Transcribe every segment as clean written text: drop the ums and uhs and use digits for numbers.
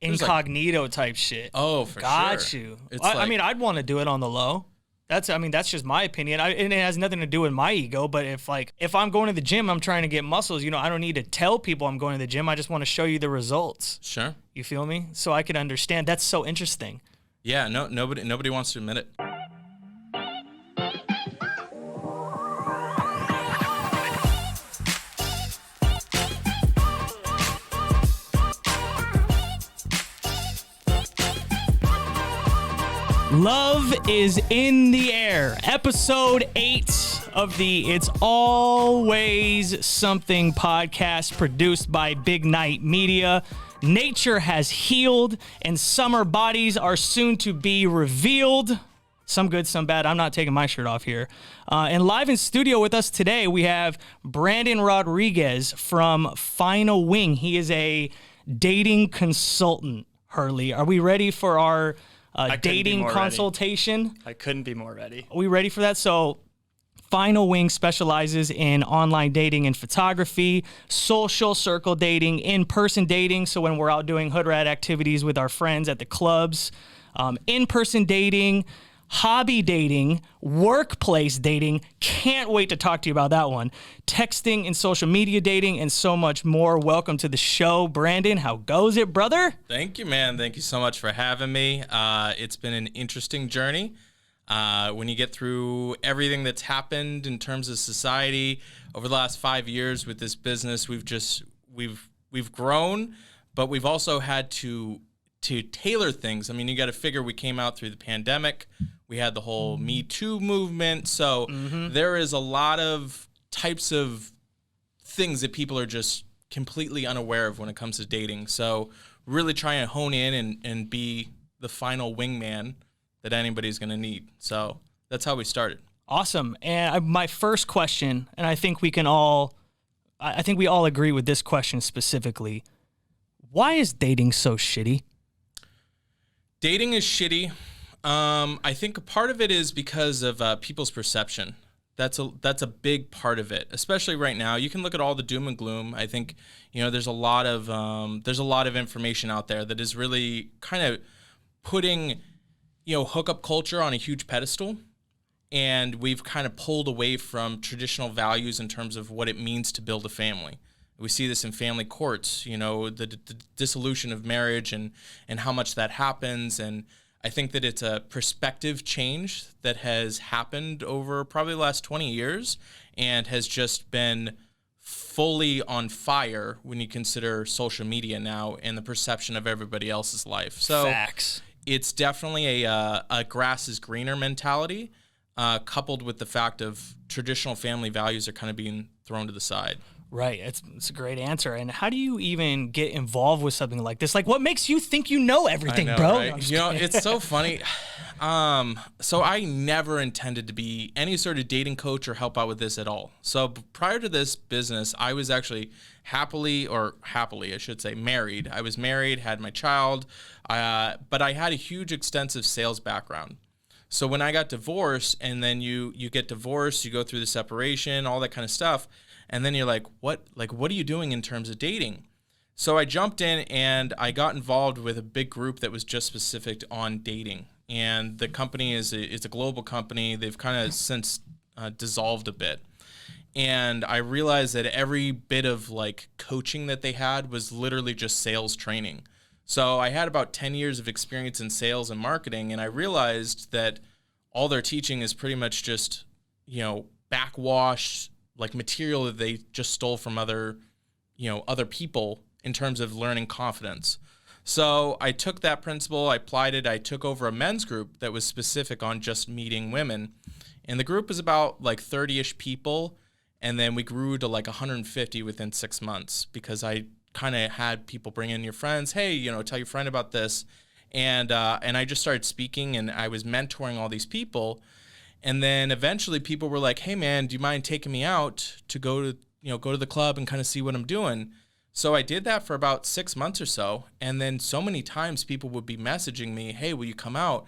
incognito type shit. Oh, for Got sure. you. It's I like- mean, I'd want to do it on the low. That's just my opinion. And it has nothing to do with my ego. But if I'm going to the gym, I'm trying to get muscles. I don't need to tell people I'm going to the gym. I just want to show you the results. Sure. You feel me? So I could understand. That's so interesting. Yeah. No. Nobody wants to admit it. Love is in the air. Episode 8 of the It's Always Something podcast produced by Big Night Media. Nature has healed and summer bodies are soon to be revealed. Some good, some bad. I'm not taking my shirt off here. And live in studio with us today, we have Brandon Rodriguez from Final Wing. He is a dating consultant, Hurley. Are we ready for our dating consultation? I couldn't be more ready. Are we ready for that? So Final Wing specializes in online dating and photography, social circle dating, in-person dating. So when we're out doing hood rat activities with our friends at the clubs, in-person dating, hobby dating, workplace dating. Can't wait to talk to you about that one. Texting and social media dating and so much more. Welcome to the show, Brandon. How goes it, brother? Thank you, man. Thank you so much for having me. It's been an interesting journey. When you get through everything that's happened in terms of society over the last 5 years with this business, we've grown, but we've also had to tailor things. I mean, you got to figure we came out through the pandemic. We had the whole Me Too movement. So there is a lot of types of things that people are just completely unaware of when it comes to dating. So really trying to hone in and be the final wingman that anybody's going to need. So that's how we started. Awesome. And my first question, and I think we all agree with this question specifically. Why is dating so shitty? Dating is shitty. I think a part of it is because of people's perception. That's a big part of it, especially right now. You can look at all the doom and gloom. I think there's a lot of information out there that is really kind of putting hookup culture on a huge pedestal, and we've kind of pulled away from traditional values in terms of what it means to build a family. We see this in family courts, the dissolution of marriage and how much that happens. And I think that it's a perspective change that has happened over probably the last 20 years and has just been fully on fire when you consider social media now and the perception of everybody else's life. So Facts. It's definitely a grass is greener mentality, coupled with the fact of traditional family values are kind of being thrown to the side. Right. It's a great answer. And how do you even get involved with something like this? Like, what makes you think you know everything, bro? Right? It's so funny. So I never intended to be any sort of dating coach or help out with this at all. So prior to this business, I was actually happily, I should say, married. I was married, had my child, but I had a huge, extensive sales background. So when I got divorced, and then you get divorced, you go through the separation, all that kind of stuff, and then you're like, what are you doing in terms of dating? So I jumped in and I got involved with a big group that was just specific on dating. And the company is a global company. They've kind of since dissolved a bit. And I realized that every bit of coaching that they had was literally just sales training. So I had about 10 years of experience in sales and marketing, and I realized that all they're teaching is pretty much just, backwash, material that they just stole from other people in terms of learning confidence. So I took that principle, I applied it, I took over a men's group that was specific on just meeting women. And the group was about 30-ish people, and then we grew to 150 within 6 months because I kind of had people bring in your friends, hey, tell your friend about this. And I just started speaking, and I was mentoring all these people. And then eventually people were like, hey man, do you mind taking me out to go to the club and kind of see what I'm doing? So I did that for about 6 months or so. And then so many times people would be messaging me, hey, will you come out?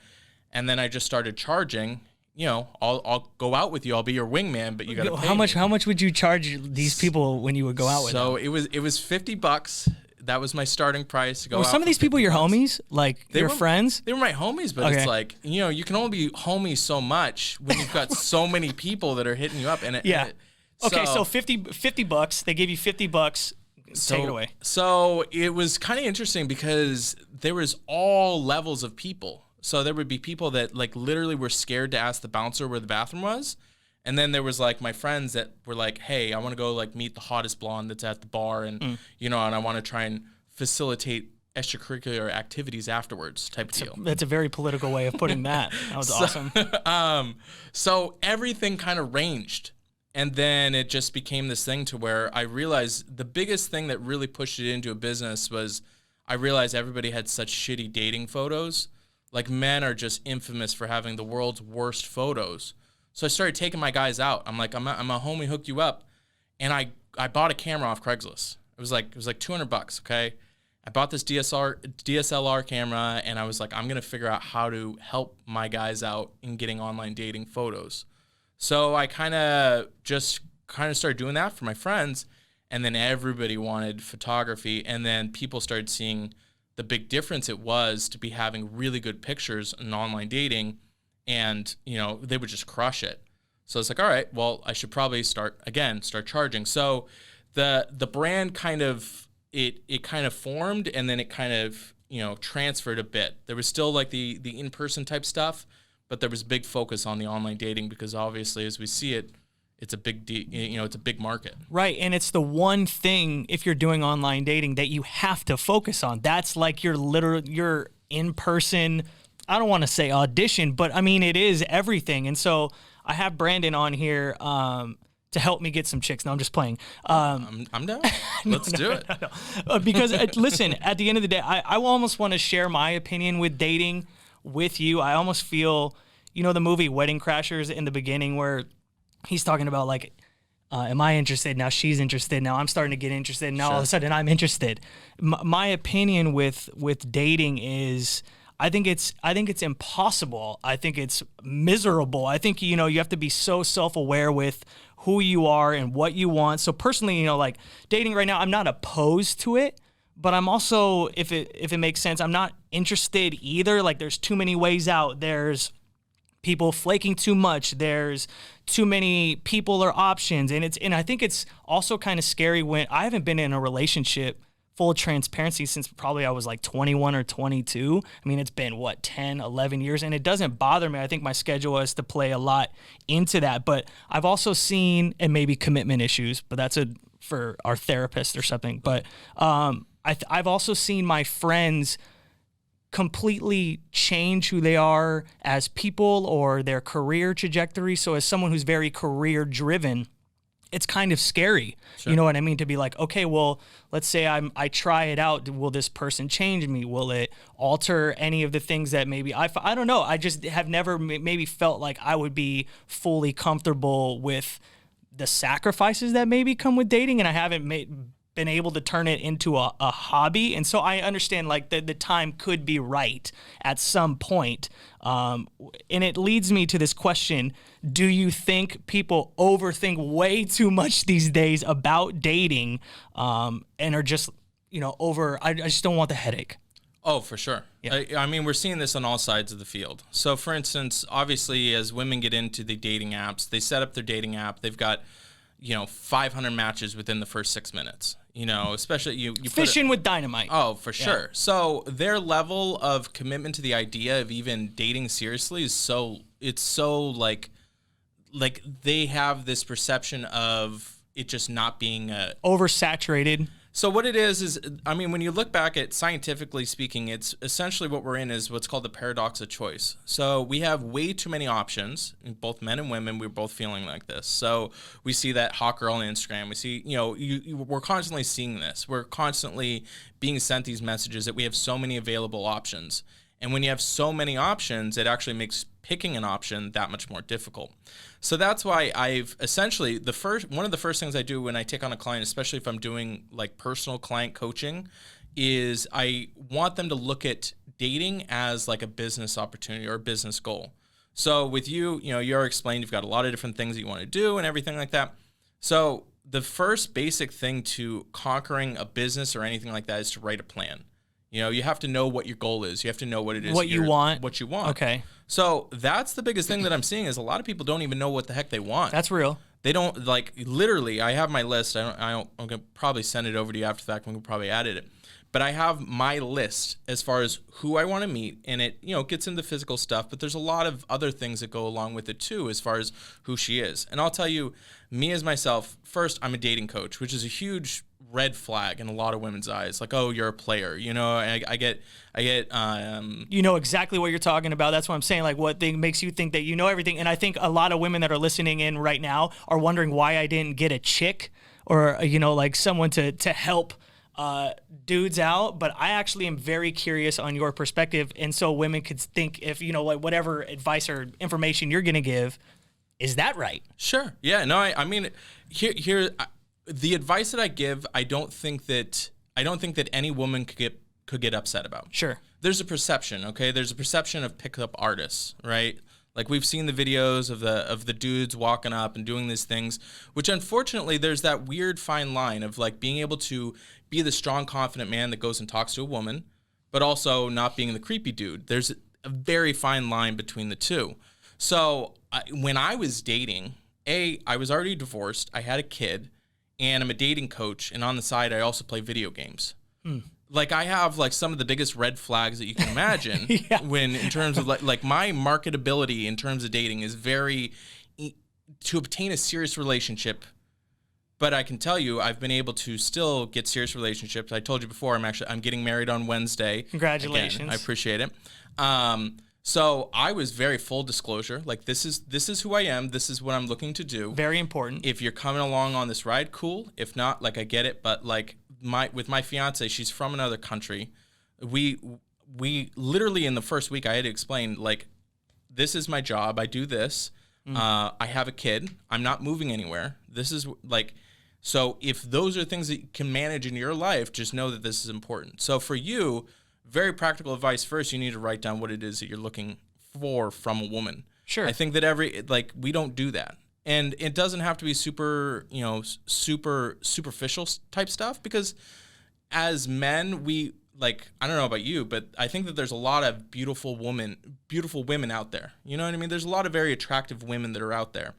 And then I just started charging, I'll go out with you. I'll be your wingman, but you got to pay How much me. would you charge these people when you would go out with them? So it was $50. That was my starting price to go Were out some of for these people your $50. homies, like your friends? They were my homies, but Okay. it's like, you know, you can only be homies so much when you've got so many people that are hitting you up. And Okay, so $50 they give you $50, take it away. So it was kind of interesting because there was all levels of people. So there would be people that like literally were scared to ask the bouncer where the bathroom was. And then there was like my friends that were like, hey, I want to go like meet the hottest blonde that's at the bar and, you know, and I want to try and facilitate extracurricular activities afterwards type of deal. That's a very political way of putting that. That was awesome. So everything kind of ranged. And then it just became this thing to where I realized the biggest thing that really pushed it into a business was I realized everybody had such shitty dating photos. Like men are just infamous for having the world's worst photos. So I started taking my guys out. I'm like, I'm a homie, hook you up. And I bought a camera off Craigslist. It was like $200, okay? I bought this DSLR camera and I was like, I'm going to figure out how to help my guys out in getting online dating photos. So I kind of started doing that for my friends, and then everybody wanted photography, and then people started seeing the big difference it was to be having really good pictures in online dating, and you know they would just crush it. So it's like, all right, well I should probably start charging. So the brand kind of it kind of formed, and then it kind of transferred a bit. There was still like the in-person type stuff, but there was big focus on the online dating because obviously, as we see it, it's a big it's a big market. Right, and it's the one thing if you're doing online dating that you have to focus on. That's like your in-person, I don't want to say audition, but I mean it is everything. And so I have Brandon on here to help me get some chicks. No, I'm just playing. I'm down. Let's do it. Because listen, at the end of the day, I almost want to share my opinion with dating with you. I almost feel, the movie Wedding Crashers in the beginning where he's talking about like, am I interested? Now she's interested. Now I'm starting to get interested. Now all of a sudden I'm interested. My opinion with dating is I think it's impossible. I think it's miserable. I think, you have to be so self-aware with who you are and what you want. So personally, like dating right now, I'm not opposed to it. But I'm also, if it makes sense, I'm not interested either. Like there's too many ways out. There's people flaking too much. There's too many people or options. And I think it's also kind of scary when I haven't been in a relationship, full transparency, since probably I was like 21 or 22. I mean, it's been 10, 11 years, and it doesn't bother me. I think my schedule has to play a lot into that. But I've also seen, and maybe commitment issues, but that's for our therapist or something. But, I've also seen my friends completely change who they are as people or their career trajectory. So as someone who's very career driven, it's kind of scary. Sure. You know what I mean? To be like, okay, well, let's say I try it out. Will this person change me? Will it alter any of the things that maybe I don't know. I just have never maybe felt like I would be fully comfortable with the sacrifices that maybe come with dating, and I haven't been able to turn it into a hobby. And so I understand like the time could be right at some point. And it leads me to this question. Do you think people overthink way too much these days about dating and are just, I just don't want the headache? Oh, for sure. Yeah. I mean, we're seeing this on all sides of the field. So for instance, obviously as women get into the dating apps, they set up their dating app. They've got 500 matches within the first 6 minutes. Especially you fishing with dynamite. Oh, for sure. Yeah. So their level of commitment to the idea of even dating seriously is so like they have this perception of it just not being oversaturated. So what it is, I mean, when you look back at scientifically speaking, it's essentially what we're in is what's called the paradox of choice. So we have way too many options, both men and women. We're both feeling like this. So we see that hot girl on Instagram. We see, we're constantly seeing this. We're constantly being sent these messages that we have so many available options. And when you have so many options, it actually makes picking an option that much more difficult. So that's why I've essentially one of the first things I do when I take on a client, especially if I'm doing like personal client coaching, is I want them to look at dating as like a business opportunity or a business goal. So with you, you already explained you've got a lot of different things that you want to do and everything like that. So the first basic thing to conquering a business or anything like that is to write a plan. You know, you have to know what your goal is. You have to know what it is. What you want. What you want. Okay. So that's the biggest thing that I'm seeing is a lot of people don't even know what the heck they want. That's real. They don't, like, literally, I have my list. I'm going to probably send it over to you after the fact. We can probably edit it. But I have my list as far as who I want to meet, and it, you know, gets into physical stuff, but there's a lot of other things that go along with it too as far as who she is. And I'll tell you, me as myself, first, I'm a dating coach, which is a huge red flag in a lot of women's eyes. Like, oh, you're a player. You know, I get you know exactly what you're talking about. That's what I'm saying. Like, what thing makes you think that you know everything? And I think a lot of women that are listening in right now are wondering why I didn't get a chick or, you know, like someone to help dudes out. But I actually am very curious on your perspective. And so women could think if, you know, like whatever advice or information you're going to give, is that right? Sure. Yeah. No, I mean, here, the advice that I give, I don't think that any woman could get upset about. Sure. There's a perception, okay? There's a perception of pickup artists, right? Like we've seen the videos of the dudes walking up and doing these things, which unfortunately there's that weird fine line of like being able to be the strong, confident man that goes and talks to a woman, but also not being the creepy dude. There's a very fine line between the two. So when I was dating, I was already divorced, I had a kid, and I'm a dating coach, and on the side I also play video games. Like I have like some of the biggest red flags that you can imagine when in terms of like my marketability in terms of dating is very to obtain a serious relationship. But I can tell you I've been able to still get serious relationships. I told you before I'm getting married on Wednesday. Congratulations. Again, I appreciate it. So I was very full disclosure. Like this is who I am. This is what I'm looking to do. Very important. If you're coming along on this ride, cool. If not, like I get it. But like with my fiance, she's from another country. We literally in the first week I had to explain like, this is my job. I do this. I have a kid. I'm not moving anywhere. This is like, so if those are things that you can manage in your life, just know that this is important. So for you, very practical advice. First, you need to write down what it is that you're looking for from a woman. Sure. I think that we don't do that. And it doesn't have to be super superficial type stuff because as men, we like, I don't know about you, but I think that there's a lot of beautiful women out there. You know what I mean? There's a lot of very attractive women that are out there,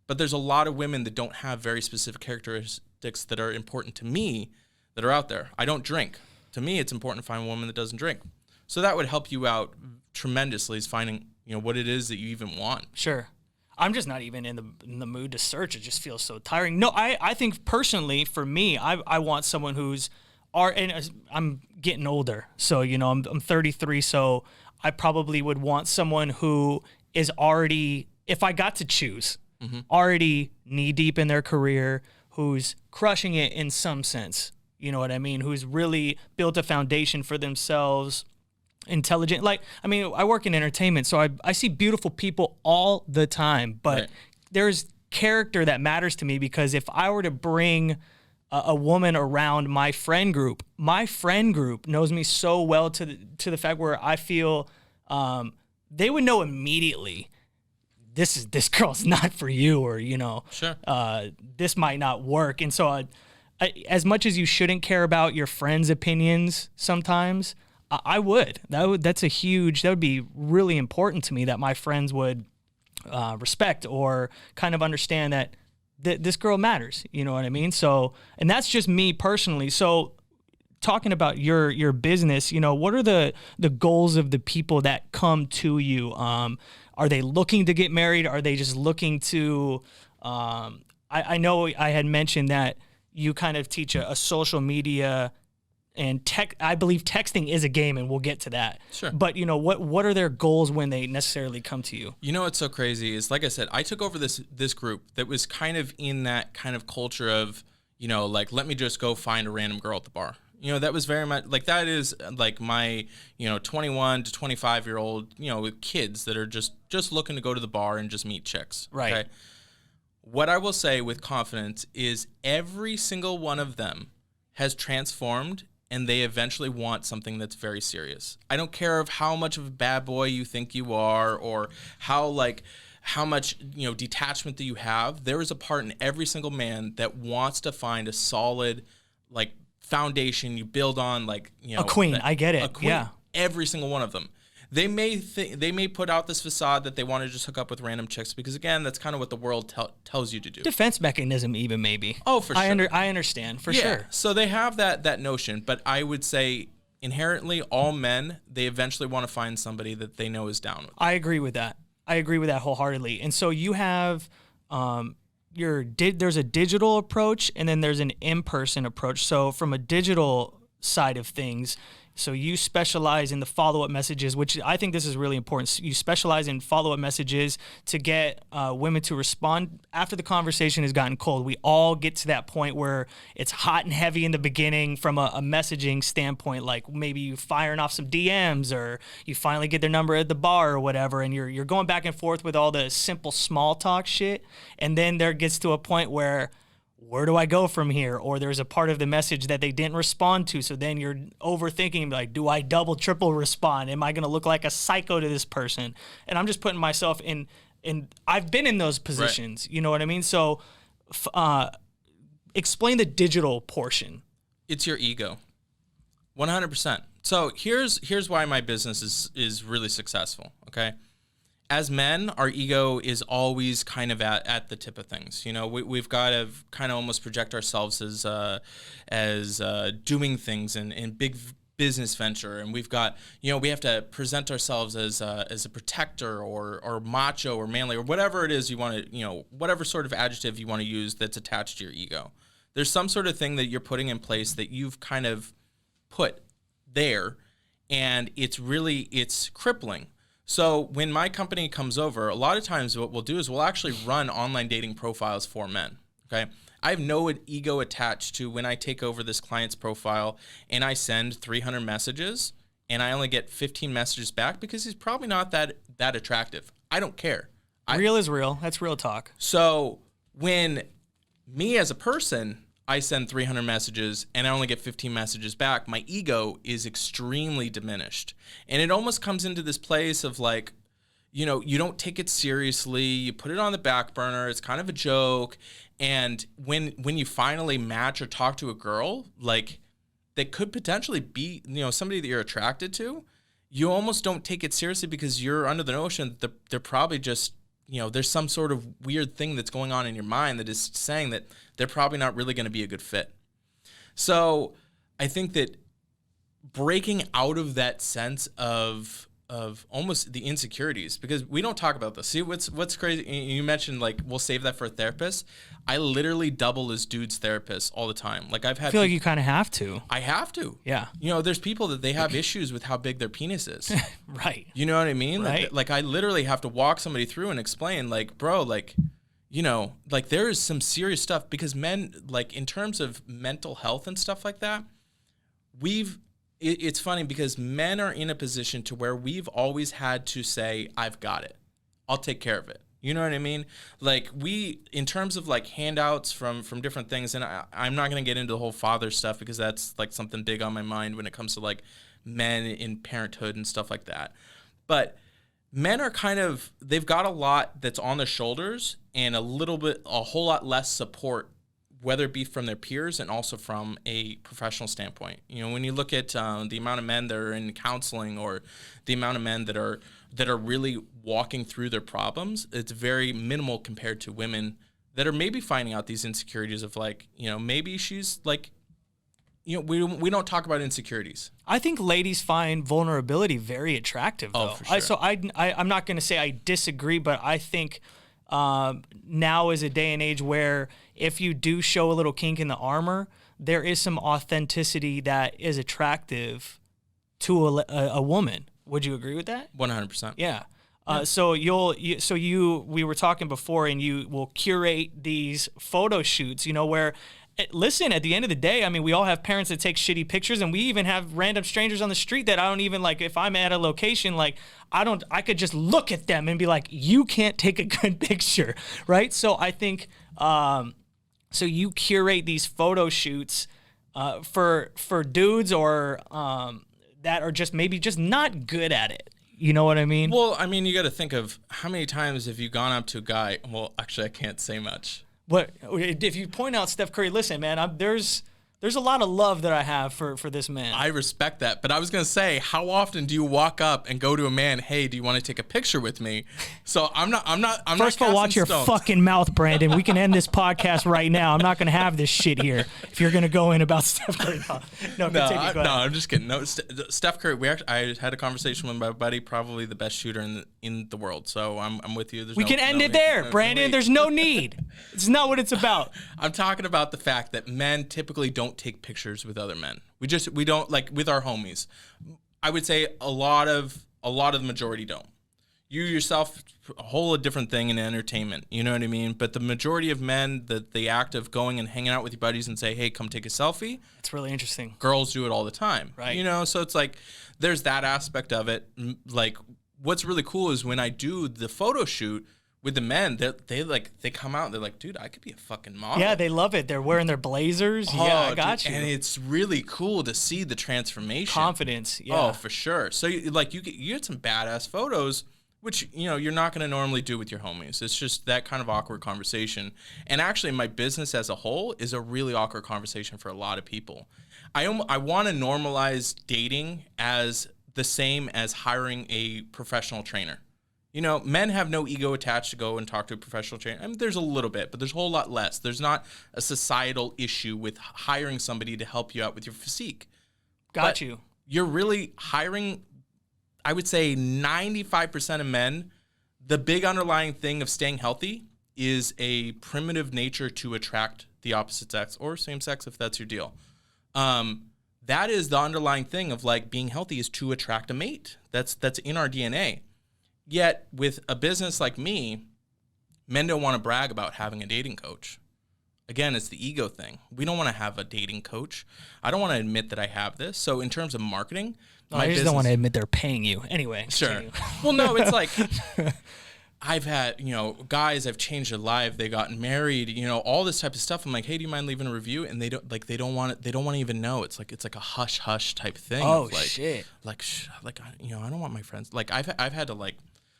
but there's a lot of women that don't have very specific characteristics that are important to me that are out there. I don't drink. To me, it's important to find a woman that doesn't drink. So that would help you out tremendously is finding, you know, what it is that you even want. Sure. I'm just not even in the mood to search. It just feels so tiring. No, I think personally for me, I want someone who's and I'm getting older. So, you know, I'm 33. So I probably would want someone who is already, if I got to choose, already knee deep in their career, who's crushing it in some sense. You know what I mean? Who's really built a foundation for themselves, intelligent. Like, I mean, I work in entertainment, so I see beautiful people all the time, but there's character that matters to me because if I were to bring a woman around my friend group knows me so well to the fact where I feel they would know immediately this girl's not for you, or, you know, this might not work. And so as much as you shouldn't care about your friends' opinions sometimes, I would. That would be really important to me that my friends would respect or kind of understand that this girl matters. You know what I mean? So, and that's just me personally. So talking about your business, you know, what are the goals of the people that come to you? Are they looking to get married? Are they just looking to, I know I had mentioned that you kind of teach a social media and I believe texting is a game, and we'll get to that. Sure. But, you know, what are their goals when they necessarily come to you? You know what's so crazy is, like I said, I took over this group that was kind of in that kind of culture of, you know, like, let me just go find a random girl at the bar. You know, that was very much, like, that is, like, my, you know, 21 to 25-year-old, you know, with kids that are just looking to go to the bar and just meet chicks. Right. Okay? What I will say with confidence is every single one of them has transformed, and they eventually want something that's very serious. I don't care of how much of a bad boy you think you are, or how how much, detachment that you have. There is a part in every single man that wants to find a solid, like, foundation you build on, like, a queen. I get it. A queen. Yeah. Every single one of them. They may put out this facade that they want to just hook up with random chicks because, again, that's kind of what the world tells you to do. Defense mechanism, even maybe. Oh, for sure. I understand for sure. So they have that notion, but I would say inherently all men, they eventually want to find somebody that they know is down with. I agree with that. Wholeheartedly. And so you have there's a digital approach and then there's an in-person approach. So from a digital side of things, so you specialize in the follow-up messages, which I think this is really important. You specialize in follow-up messages to get women to respond after the conversation has gotten cold. We all get to that point where it's hot and heavy in the beginning from a messaging standpoint, like maybe you firing off some DMs or you finally get their number at the bar or whatever, and you're going back and forth with all the simple small talk shit. And then there gets to a point where do I go from here? Or there's a part of the message that they didn't respond to. So then you're overthinking, like, do I double, triple respond? Am I going to look like a psycho to this person? And I'm just putting myself in I've been in those positions. Right. You know what I mean? So explain the digital portion. It's your ego. 100%. So here's why my business is really successful, okay? As men, our ego is always kind of at the tip of things. We've got to kind of almost project ourselves as doing things in big business venture, and we've got we have to present ourselves as a protector or macho or manly or whatever it is you want to whatever sort of adjective you want to use that's attached to your ego. There's some sort of thing that you're putting in place that you've kind of put there, and it's crippling. So when my company comes over, a lot of times what we'll do is we'll actually run online dating profiles for men, okay? I have no ego attached to when I take over this client's profile and I send 300 messages and I only get 15 messages back because he's probably not that attractive. I don't care. Real is real. That's real talk. So when me as a person, I send 300 messages and I only get 15 messages back, my ego is extremely diminished. And it almost comes into this place of like, you don't take it seriously, you put it on the back burner, it's kind of a joke. And when you finally match or talk to a girl, like that could potentially be, somebody that you're attracted to, you almost don't take it seriously because you're under the notion that they're probably just, there's some sort of weird thing that's going on in your mind that is saying that they're probably not really going to be a good fit. So I think that breaking out of that sense of almost the insecurities, because we don't talk about this. See, what's crazy, you mentioned like we'll save that for a therapist. I literally double as dude's therapist all the time. Like I feel like you kind of have to. I have to. Yeah. There's people that they have issues with how big their penis is. Right. You know what I mean? Right. Like I literally have to walk somebody through and explain, like, bro, like, like there is some serious stuff because men, like in terms of mental health and stuff like that, it's funny because men are in a position to where we've always had to say, I've got it. I'll take care of it. You know what I mean? Like in terms of like handouts from different things, and I'm not going to get into the whole father stuff because that's like something big on my mind when it comes to like men in parenthood and stuff like that. But men are they've got a lot that's on their shoulders and a whole lot less support, whether it be from their peers and also from a professional standpoint. When you look at the amount of men that are in counseling or the amount of men that are really walking through their problems, it's very minimal compared to women that are maybe finding out these insecurities of like, maybe she's like, we don't talk about insecurities. I think ladies find vulnerability very attractive, though. Oh, for sure. I'm not going to say I disagree, but I think now is a day and age where if you do show a little kink in the armor, there is some authenticity that is attractive to a woman. Would you agree with that? 100%. Yeah. So we were talking before, and you will curate these photo shoots, where, listen, at the end of the day, I mean, we all have parents that take shitty pictures, and we even have random strangers on the street that I don't even like. If I'm at a location, like I could just look at them and be like, you can't take a good picture, right? So I think, so you curate these photo shoots for dudes or that are just maybe just not good at it. You know what I mean? Well, I mean, you got to think of how many times have you gone up to a guy? Well, actually, I can't say much. What if you point out Steph Curry? Listen, man, there's a lot of love that I have for this man. I respect that, but I was gonna say, how often do you walk up and go to a man? Hey, do you want to take a picture with me? So I'm not. First of all, watch your fucking mouth, Brandon. We can end this podcast right now. I'm not gonna have this shit here. If you're gonna go in about Steph Curry, no, I'm just kidding. No, Steph Curry. I had a conversation with my buddy, probably the best shooter in the world. So I'm with you. We can end it there, Brandon. There's no need. It's not what it's about. I'm talking about the fact that men typically don't take pictures with other men. We don't, like, with our homies. I would say a lot of the majority don't. You yourself, a whole different thing in entertainment, you know what I mean? But the majority of men, the act of going and hanging out with your buddies and say, hey, come take a selfie. It's really interesting. Girls do it all the time, right? You know, so it's like there's that aspect of it. Like, what's really cool is when I do the photo shoot with the men, they come out and they're like, dude, I could be a fucking model. Yeah, they love it. They're wearing their blazers. Oh, yeah, I got dude, you. And it's really cool to see the transformation. Confidence, yeah. Oh, for sure. So you get some badass photos, which, you know, you're not going to normally do with your homies. It's just that kind of awkward conversation. And actually, my business as a whole is a really awkward conversation for a lot of people. I want to normalize dating as the same as hiring a professional trainer. You know, men have no ego attached to go and talk to a professional trainer. I mean, there's a little bit, but there's a whole lot less. There's not a societal issue with hiring somebody to help you out with your physique. Got you. You're really hiring, I would say 95% of men, the big underlying thing of staying healthy is a primitive nature to attract the opposite sex or same sex if that's your deal. That is the underlying thing of, like, being healthy is to attract a mate. That's in our DNA. Yet, with a business like me, men don't want to brag about having a dating coach. Again, it's the ego thing. We don't want to have a dating coach. I don't want to admit that I have this. So in terms of marketing, I just don't want to admit they're paying you. Anyway. Sure. Well, no, it's like I've had, you know, guys, I've changed their life. They got married, you know, all this type of stuff. I'm like, hey, do you mind leaving a review? And they don't want to even know. It's like a hush hush type thing. Oh, of like, shit. Like, you know, I don't want my friends. Like I've had to, like,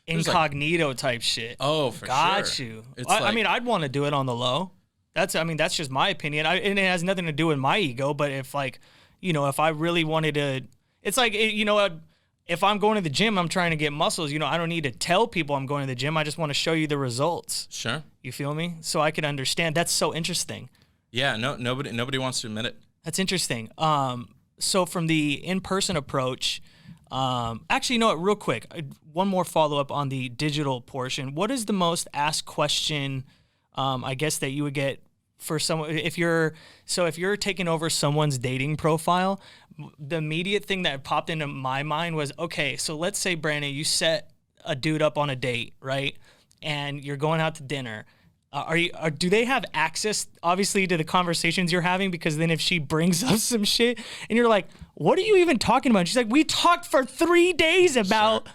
incognito type shit. Oh, for sure. Got you. I mean, I'd want to do it on the low. That's just my opinion. And it has nothing to do with my ego. But if, like, you know, if I really wanted to, it's like, you know, if I'm going to the gym, I'm trying to get muscles. You know, I don't need to tell people I'm going to the gym. I just want to show you the results. Sure. You feel me? So I could understand. That's so interesting. Yeah. No. Nobody wants to admit it. That's interesting. So from the in-person approach. Actually, you know what, real quick, one more follow-up on the digital portion. What is the most asked question, I guess, that you would get for someone, if you're taking over someone's dating profile? The immediate thing that popped into my mind was, okay, so let's say, Brandon, you set a dude up on a date, right? And you're going out to dinner. Do they have access, obviously, to the conversations you're having? Because then if she brings up some shit and you're like, what are you even talking about? She's like, we talked for 3 days about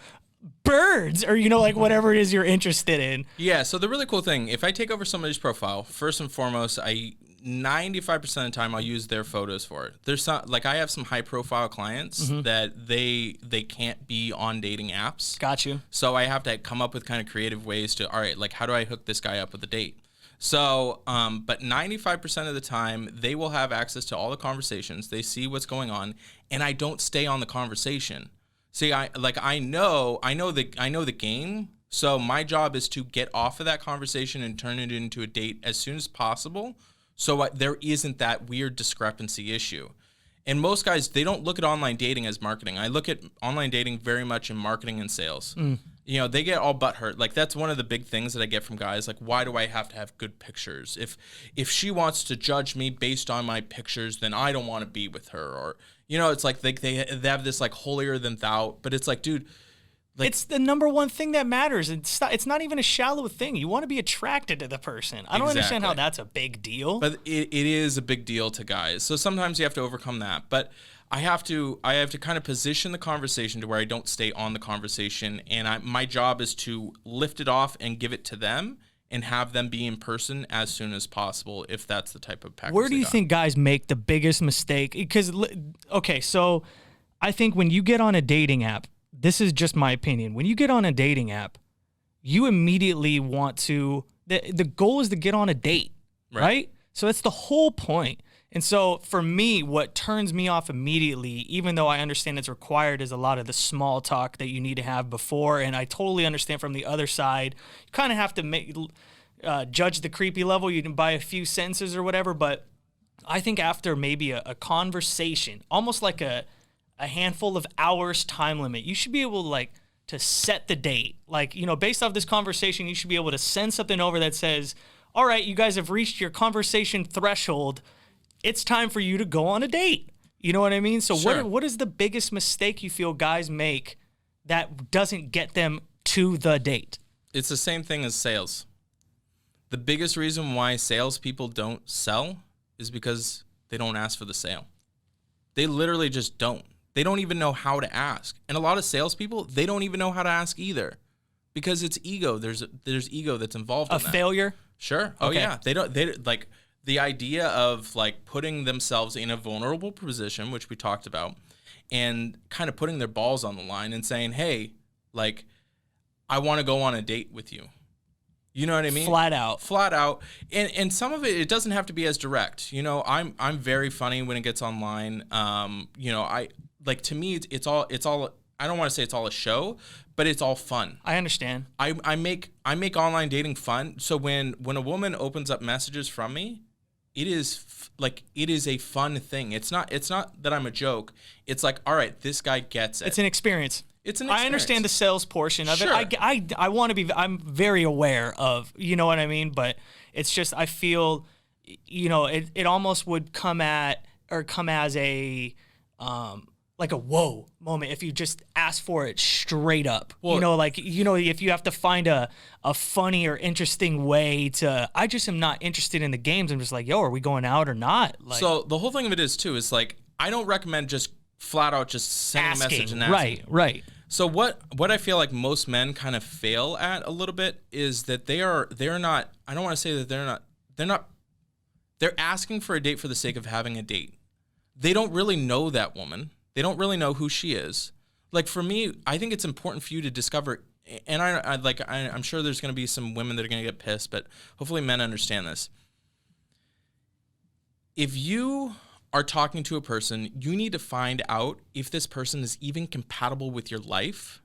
birds, or, you know, like, whatever it is you're interested in. Yeah. So the really cool thing, if I take over somebody's profile, first and foremost, 95% of the time I'll use their photos for it. There's some, like, I have some high profile clients that they can't be on dating apps. Got you. So I have to come up with kind of creative ways to, all right, like, how do I hook this guy up with a date? So, but 95% of the time they will have access to all the conversations. They see what's going on, and I don't stay on the conversation. See, I know the game. So my job is to get off of that conversation and turn it into a date as soon as possible. So there isn't that weird discrepancy issue. And most guys, they don't look at online dating as marketing. I look at online dating very much in marketing and sales. You know, they get all butthurt. Like, that's one of the big things that I get from guys. Like, why do I have to have good pictures? If she wants to judge me based on my pictures, then I don't want to be with her. Or, you know, it's like they have this, like, holier than thou. But it's like, dude, like, it's the number one thing that matters. It's not even a shallow thing. You want to be attracted to the person. I don't understand how that's a big deal. But it is a big deal to guys. So sometimes you have to overcome that. But I have to kind of position the conversation to where I don't stay on the conversation. And my job is to lift it off and give it to them and have them be in person as soon as possible, if that's the type of package. Where do you think guys make the biggest mistake? Because, okay, so I think when you get on a dating app, this is just my opinion. When you get on a dating app, you immediately want to, the goal is to get on a date, right? So that's the whole point. And so for me, what turns me off immediately, even though I understand it's required, is a lot of the small talk that you need to have before. And I totally understand from the other side, you kind of have to judge the creepy level. You can buy a few sentences or whatever. But I think after maybe a conversation, almost like a handful of hours time limit, you should be able to set the date. Like, based off this conversation, you should be able to send something over that says, all right, you guys have reached your conversation threshold. It's time for you to go on a date. You know what I mean? So Sure. what is the biggest mistake you feel guys make that doesn't get them to the date? It's the same thing as sales. The biggest reason why salespeople don't sell is because they don't ask for the sale. They literally just don't. They don't even know how to ask. And a lot of salespeople, they don't even know how to ask either, because it's ego. There's ego that's involved in that. A failure? Sure. Oh, yeah. They like the idea of putting themselves in a vulnerable position, which we talked about, and kind of putting their balls on the line and saying, hey, I want to go on a date with you. You know what I mean? Flat out. And some of it doesn't have to be as direct. I'm very funny when it gets online. To me, it's all, I don't want to say it's all a show, but it's all fun. I understand. I make online dating fun. So when a woman opens up messages from me, it is a fun thing. It's not that I'm a joke. It's like, all right, this guy gets it. It's an experience. I understand the sales portion of Sure. it. I want to be, I'm very aware of, you know what I mean? But it's just, I feel, it almost would come as a, like a whoa moment if you just ask for it straight up. Well, If you have to find a funny or interesting way to, I just am not interested in the games. I'm just like, yo, are we going out or not? So the whole thing of it is too, is I don't recommend just flat out just sending a message and asking. Right. So what I feel like most men kind of fail at a little bit is that they're not, I don't want to say that they're asking for a date for the sake of having a date. They don't really know that woman. They don't really know who she is. For me, I think it's important for you to discover, and I'm sure there's going to be some women that are going to get pissed, but hopefully men understand this. If you are talking to a person, you need to find out if this person is even compatible with your life.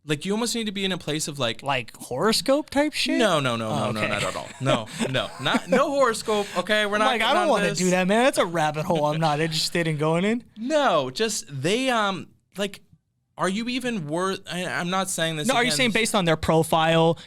You almost need to be in a place of like horoscope type shit. No, not at all. No horoscope. Okay, we're not. I don't want to do that, man. That's a rabbit hole I'm not interested in going in. No, just they are you even worth? I'm not saying this. No, are you saying based on their profile?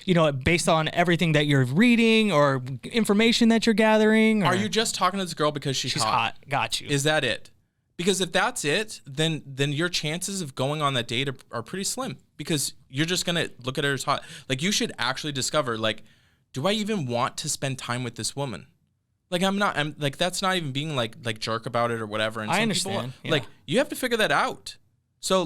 Based on everything that you're reading or information that you're gathering? Or? Are you just talking to this girl because she's hot? Got you. Is that it? Because if that's it, then your chances of going on that date are pretty slim, because you're just gonna look at her as hot. You should actually discover, do I even want to spend time with this woman? I'm that's not even being like jerk about it or whatever. And I some understand. People, you have to figure that out. So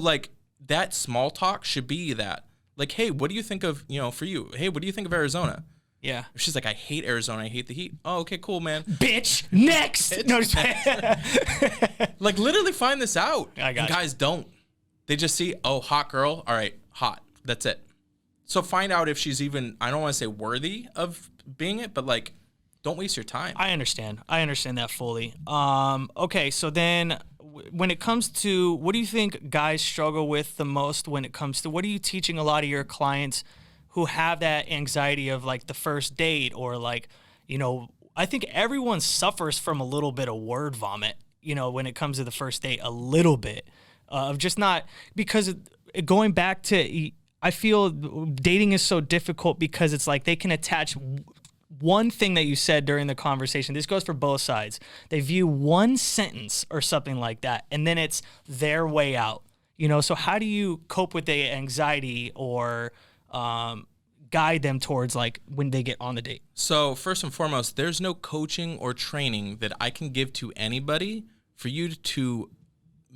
that small talk should be that. Hey, what do you think of, for you? Hey, what do you think of Arizona? Yeah. If she's like, I hate Arizona. I hate the heat. Oh, okay, cool, man. Bitch, next. No, just literally find this out. I got and guys don't. They just see, oh, hot girl. All right, hot. That's it. So find out if she's even, I don't want to say worthy of being it, but don't waste your time. I understand that fully. Okay, so then when it comes to, what do you think guys struggle with the most when it comes to, what are you teaching a lot of your clients who have that anxiety of the first date, or I think everyone suffers from a little bit of word vomit, when it comes to the first date, a little bit of just not, because going back to, I feel dating is so difficult because it's they can attach one thing that you said during the conversation. This goes for both sides. They view one sentence or something like that, and then it's their way out, so how do you cope with the anxiety or guide them towards when they get on the date? So first and foremost, there's no coaching or training that I can give to anybody for you to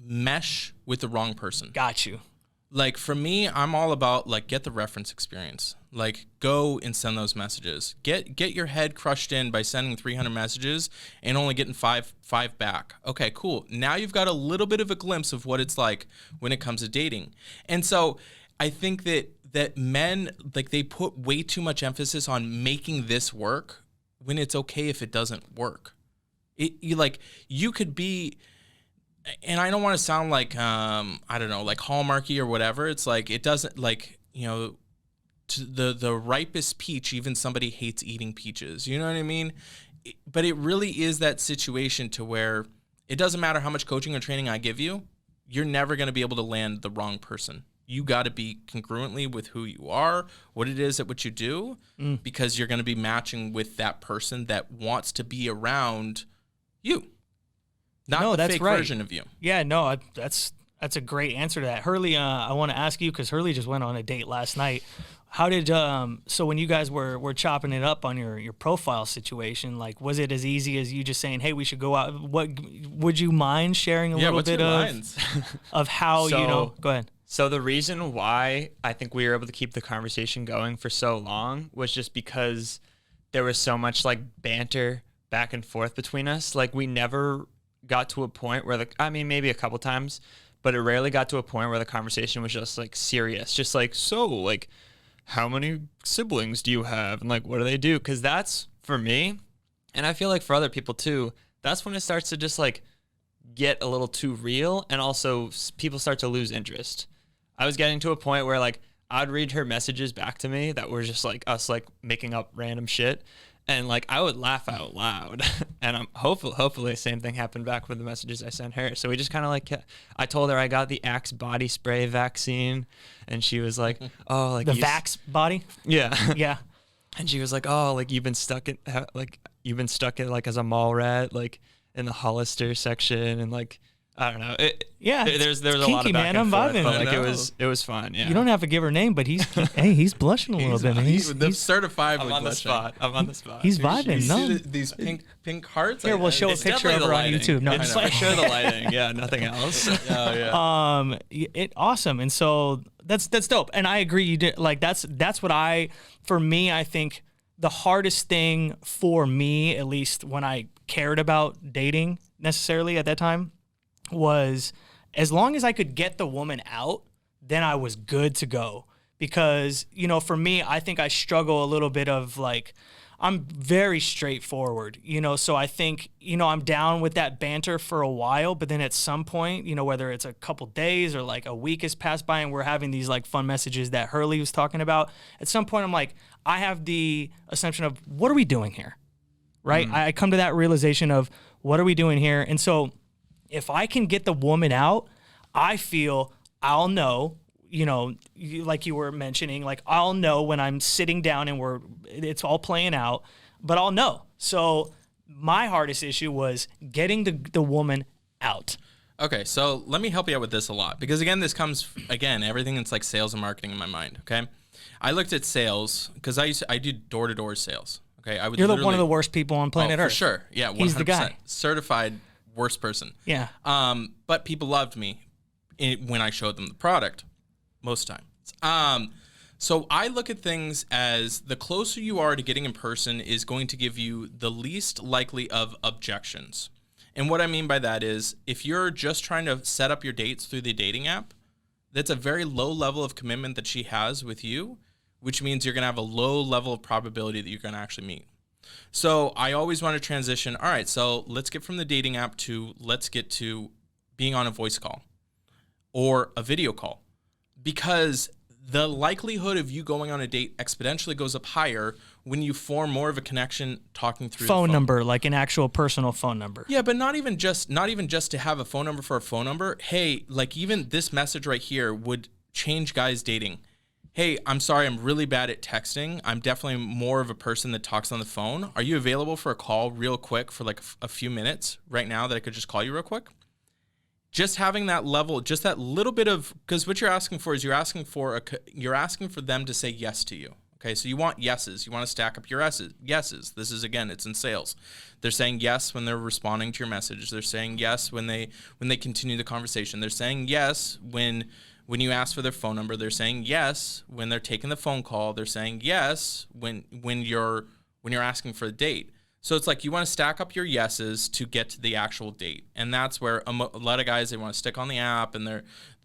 mesh with the wrong person. Got you. Like for me, I'm all about like get the reference experience. Like go and send those messages. Get your head crushed in by sending 300 messages and only getting five back. Okay, cool. Now you've got a little bit of a glimpse of what it's like when it comes to dating. And so I think that men, like, they put way too much emphasis on making this work when it's okay if it doesn't work. You could be, and I don't want to sound like I don't know, like Hallmarky or whatever. It's like it doesn't, like, you know, to the ripest peach, even somebody hates eating peaches. You know what I mean? But it really is that situation to where it doesn't matter how much coaching or training I give you, you're never going to be able to land the wrong person. You got to be congruently with who you are, what it is at what you do, because you're going to be matching with that person that wants to be around you. Not the fake version of you. Yeah, no, that's a great answer to that. Hurley, I want to ask you, because Hurley just went on a date last night. How did so when you guys were chopping it up on your profile situation, like, was it as easy as you just saying, hey, we should go out? What would you mind sharing a little bit of how, you know? Go ahead. So the reason why I think we were able to keep the conversation going for so long was just because there was so much like banter back and forth between us. Like, we never got to a point where maybe a couple times, but it rarely got to a point where the conversation was just like serious, just like, so like, how many siblings do you have? And like, what do they do? Because that's, for me, and I feel like for other people too, that's when it starts to just like get a little too real, and also people start to lose interest. I was getting to a point where like I'd read her messages back to me that were just like us like making up random shit, and like I would laugh out loud. And I'm hopefully the same thing happened back with the messages I sent her. So we just kind of like, I told her I got the Axe body spray vaccine, and she was like, oh, like the Vax body. Yeah. Yeah. And she was like, oh, like you've been stuck in like as a mall rat, like in the Hollister section, and like, I don't know. There's a lot of back and forth, but like it was fun. Yeah. You don't have to give her name, but he's blushing a little bit. He's certified. I'm on the spot. He's vibing. You see these pink hearts. Here, we'll show a picture of her on YouTube. No, it's for sure the lighting. Yeah, nothing else. Oh yeah. Awesome. And so that's dope. And I agree. You did, like, that's what I think the hardest thing for me, at least when I cared about dating necessarily at that time, was as long as I could get the woman out, then I was good to go. Because, you know, for me, I think I struggle a little bit of like, I'm very straightforward, you know, so I think, you know, I'm down with that banter for a while, but then at some point, you know, whether it's a couple days or like a week has passed by and we're having these like fun messages that Hurley was talking about, at some point I'm like, I have the assumption of, what are we doing here? Right? I come to that realization of, what are we doing here? And so if I can get the woman out, I feel I'll know, you know, like you were mentioning, like I'll know when I'm sitting down and it's all playing out, but I'll know. So my hardest issue was getting the woman out. Okay, so let me help you out with this a lot, because again, everything that's like sales and marketing in my mind. Okay, I looked at sales because I do door-to-door sales. Okay, You're one of the worst people on planet Earth. For sure. Yeah, 100%. He's the guy. Certified worst person. Yeah. But people loved me when I showed them the product most times. So I look at things as the closer you are to getting in person is going to give you the least likely of objections. And what I mean by that is, if you're just trying to set up your dates through the dating app, that's a very low level of commitment that she has with you, which means you're going to have a low level of probability that you're going to actually meet. So I always want to transition. All right, so let's get from the dating app let's get to being on a voice call or a video call, because the likelihood of you going on a date exponentially goes up higher when you form more of a connection talking through phone number, like an actual personal phone number. Yeah, but not even just to have a phone number for a phone number. Hey, like even this message right here would change guys dating. Hey, I'm sorry, I'm really bad at texting. I'm definitely more of a person that talks on the phone. Are you available for a call real quick for like a few minutes right now that I could just call you real quick? Just having that level, just that little bit of, because what you're asking for is you're asking for them to say yes to you. Okay, so you want yeses. You want to stack up your yeses. This is, again, it's in sales. They're saying yes when they're responding to your message. They're saying yes when they continue the conversation. They're saying yes when When you ask for their phone number, they're saying yes. When they're taking the phone call, they're saying yes when you're asking for a date. So it's like you want to stack up your yeses to get to the actual date. And that's where a lot of guys, they want to stick on the app and they're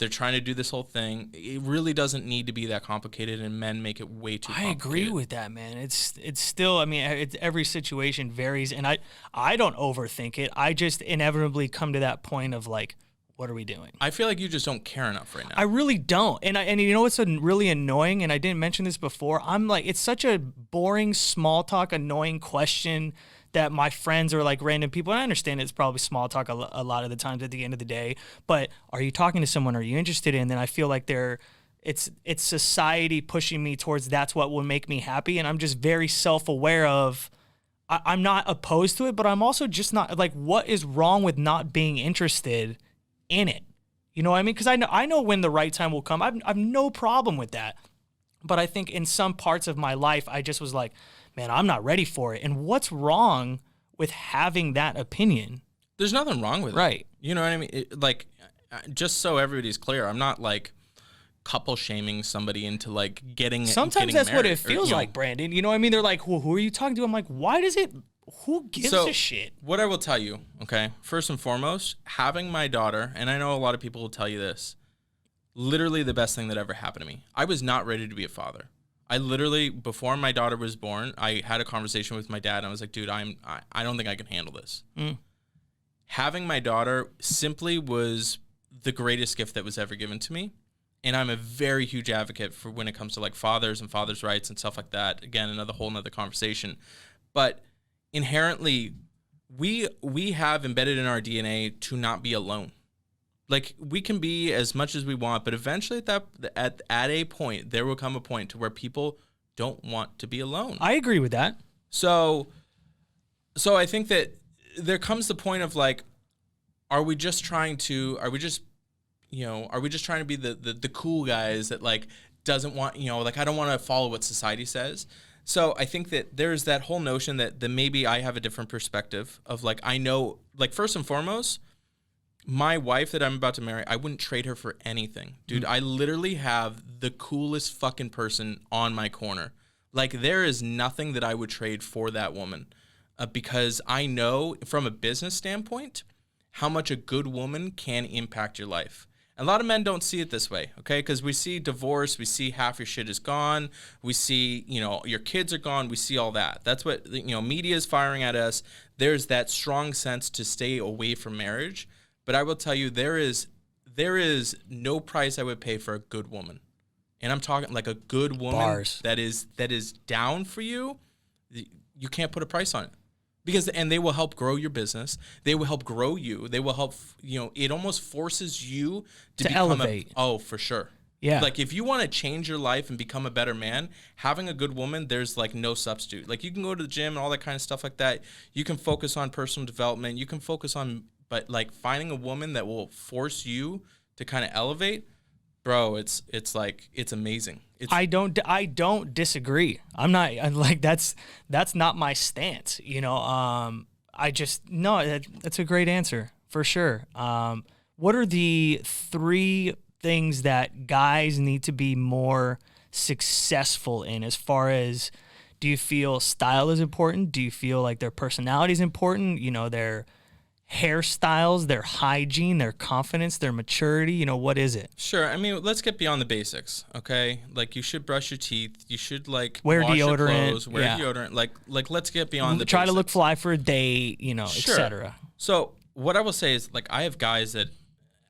trying to do this whole thing. It really doesn't need to be that complicated, and men make it way too complicated. I agree with that, man. It's still, I mean, every situation varies, and I don't overthink it. I just inevitably come to that point of like, what are we doing? I feel like you just don't care enough right now. I really don't. And you know what's really annoying, and I didn't mention this before, I'm like, it's such a boring, small talk, annoying question that my friends are like random people, and I understand it's probably small talk a lot of the times at the end of the day, but are you talking to someone, are you interested in? Then I feel like it's society pushing me towards that's what will make me happy, and I'm just very self-aware of, I'm not opposed to it, but I'm also just not, like, what is wrong with not being interested in it? You know what I mean? Because I know when the right time will come. I've no problem with that. But I think in some parts of my life, I just was like, man, I'm not ready for it. And what's wrong with having that opinion? There's nothing wrong with it. Right. You know what I mean? Just so everybody's clear, I'm not like couple shaming somebody into like getting Sometimes that's what it feels or, like, Brandon. You know what I mean? They're like, well, who are you talking to? I'm like, why does it... Who gives a shit? What I will tell you, okay, first and foremost, having my daughter, and I know a lot of people will tell you this, literally the best thing that ever happened to me. I was not ready to be a father. I literally, before my daughter was born, I had a conversation with my dad, and I was like, dude, I don't think I can handle this. Having my daughter simply was the greatest gift that was ever given to me. And I'm a very huge advocate for when it comes to like fathers and fathers' rights and stuff like that. Again, another whole nother conversation. But inherently, we have embedded in our DNA to not be alone. Like, we can be as much as we want, but eventually at a point, there will come a point to where people don't want to be alone. I agree with that. So I think that there comes the point of like, are we just trying to be the cool guys that like doesn't want, like, I don't want to follow what society says. So I think that there's that whole notion that maybe I have a different perspective of like, I know, like, first and foremost, my wife that I'm about to marry, I wouldn't trade her for anything. Dude, I literally have the coolest fucking person on my corner. Like, there is nothing that I would trade for that woman because I know from a business standpoint how much a good woman can impact your life. A lot of men don't see it this way, okay? Because we see divorce, we see half your shit is gone, we see, your kids are gone, we see all that. That's what, media is firing at us. There's that strong sense to stay away from marriage. But I will tell you, there is no price I would pay for a good woman. And I'm talking like a good woman Bars. that is down for you. You can't put a price on it. And they will help grow your business. They will help grow you. They will help, it almost forces you to become elevate. For sure. Yeah. Like, if you want to change your life and become a better man, having a good woman, there's like no substitute. Like, you can go to the gym and all that kind of stuff like that. You can focus on personal development. You can focus on, but like finding a woman that will force you to kind of elevate, bro, it's amazing. I don't disagree. I'm like, that's not my stance. That's a great answer for sure. What are the 3 things that guys need to be more successful in, as far as, do you feel style is important? Do you feel like their personality is important? Their hairstyles, their hygiene, their confidence, their maturity? What is it? Sure. I mean, let's get beyond the basics, okay? Like, you should brush your teeth. You should like wear wash deodorant. Your clothes, wear deodorant. Like let's get beyond the Try basics. to look fly for a date, Sure. etc. So what I will say is, like, I have guys that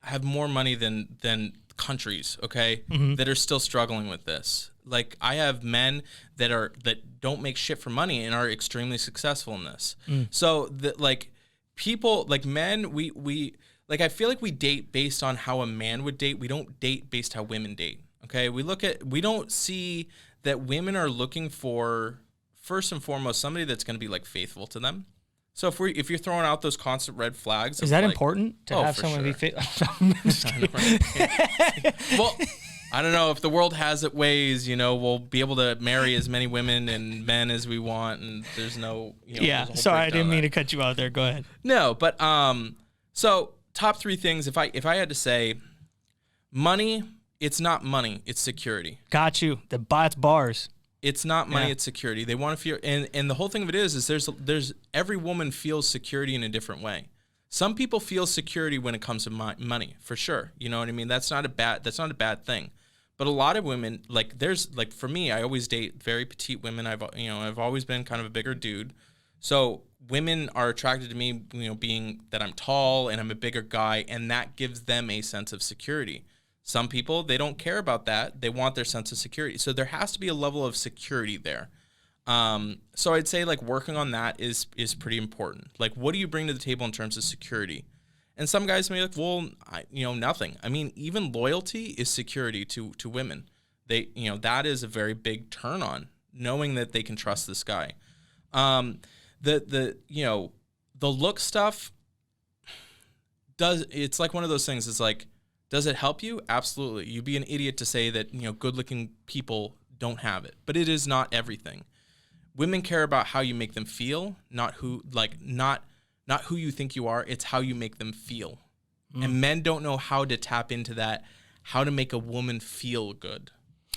have more money than countries, okay, that are still struggling with this. Like, I have men that don't make shit for money and are extremely successful in this. So that, like, people, like men, we like, I feel like we date based on how a man would date. We don't date based how women date. Okay, we don't see that women are looking for, first and foremost, somebody that's going to be like faithful to them. So if you're throwing out those constant red flags, is that like, important to have someone be faithful? Well, I don't know, if the world has it ways, we'll be able to marry as many women and men as we want, and there's no, yeah. Sorry, I didn't mean to cut you out there. Go ahead. No, but so top 3 things. If I had to say, money It's not money, it's security. Got you. The bots bars. It's not money, it's security. They want to feel, and the whole thing of it is there's every woman feels security in a different way. Some people feel security when it comes to money, for sure. You know what I mean? That's not a bad thing. But a lot of women, like for me, I always date very petite women. I've always been kind of a bigger dude. So women are attracted to me, being that I'm tall and I'm a bigger guy, and that gives them a sense of security. Some people, they don't care about that. They want their sense of security. So there has to be a level of security there. So I'd say like working on that is pretty important. Like, what do you bring to the table in terms of security? And some guys may be like, well, nothing. I mean, even loyalty is security to women. They, that is a very big turn on, knowing that they can trust this guy. The look stuff it's like one of those things. It's like, does it help you? Absolutely. You'd be an idiot to say that, good-looking people don't have it, but it is not everything. Women care about how you make them feel, not who you think you are. It's how you make them feel. And men don't know how to tap into that, how to make a woman feel good.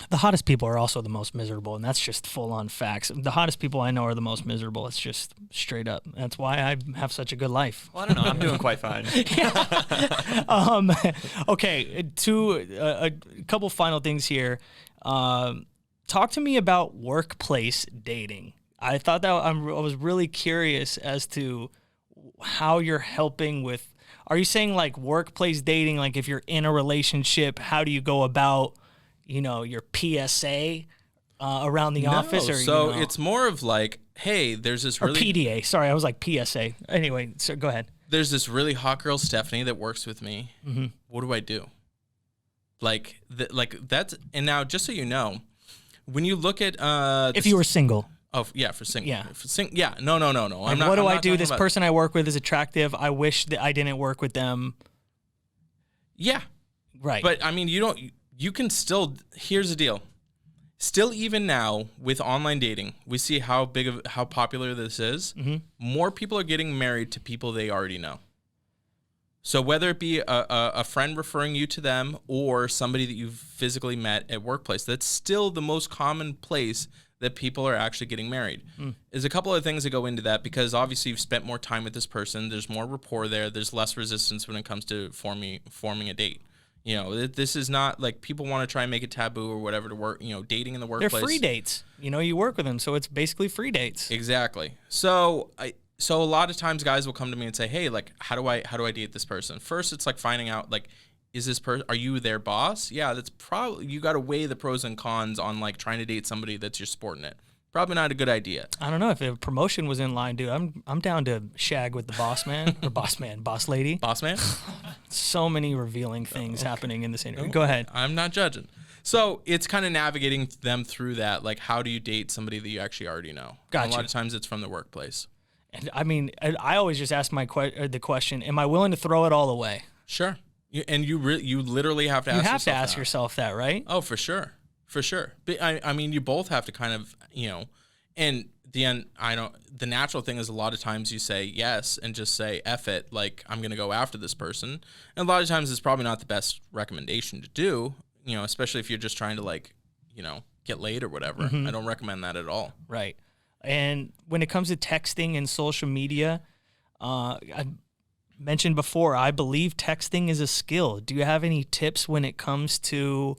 The hottest people are also the most miserable, and that's just full-on facts. The hottest people I know are the most miserable. It's just straight up. That's why I have such a good life. Well, I don't know. I'm doing quite fine. Okay, a couple final things here. Talk to me about workplace dating. I thought that I was really curious as to how you're helping with. Are you saying like workplace dating, like if you're in a relationship, how do you go about your PSA around the office? Or so it's more of like, hey, there's this really... Or PDA. Sorry, I was like PSA. Anyway, so go ahead. There's this really hot girl, Stephanie, that works with me. Mm-hmm. What do I do? Like that's... And now, just so you know, when you look at... if you were single. Oh, yeah, for single. Yeah. No. Like, what do I do? This person I work with is attractive. I wish that I didn't work with them. Yeah. Right. But, I mean, you can still, here's the deal. Still, even now with online dating, we see how popular this is. Mm-hmm. More people are getting married to people they already know. So whether it be a friend referring you to them or somebody that you've physically met at workplace, that's still the most common place that people are actually getting married. There's a couple of things that go into that, because obviously you've spent more time with this person. There's more rapport there. There's less resistance when it comes to forming a date. This is not like people want to try and make it taboo or whatever to work, dating in the workplace. They're free dates. You work with them, so it's basically free dates. Exactly. So a lot of times guys will come to me and say, hey, like, how do I date this person? First, it's like finding out, like, is this person, are you their boss? Yeah, that's probably, you got to weigh the pros and cons on like trying to date somebody that's your subordinate. Probably not a good idea. I don't know if a promotion was in line, dude. I'm down to shag with the boss man or boss lady. Boss man? So many revealing things happening in this interview. Go ahead. I'm not judging. So it's kind of navigating them through that. Like, how do you date somebody that you actually already know? Gotcha. And a lot of times it's from the workplace. And I mean, I always just ask the question: am I willing to throw it all away? Sure. You literally have to ask yourself that. You have to ask yourself that, right? Oh, for sure. For sure. But I mean, you both have to kind of, and the natural thing is a lot of times you say yes and just say, F it, like, I'm going to go after this person. And a lot of times it's probably not the best recommendation to do, especially if you're just trying to, like, get laid or whatever. Mm-hmm. I don't recommend that at all. Right. And when it comes to texting and social media, I mentioned before, I believe texting is a skill. Do you have any tips when it comes to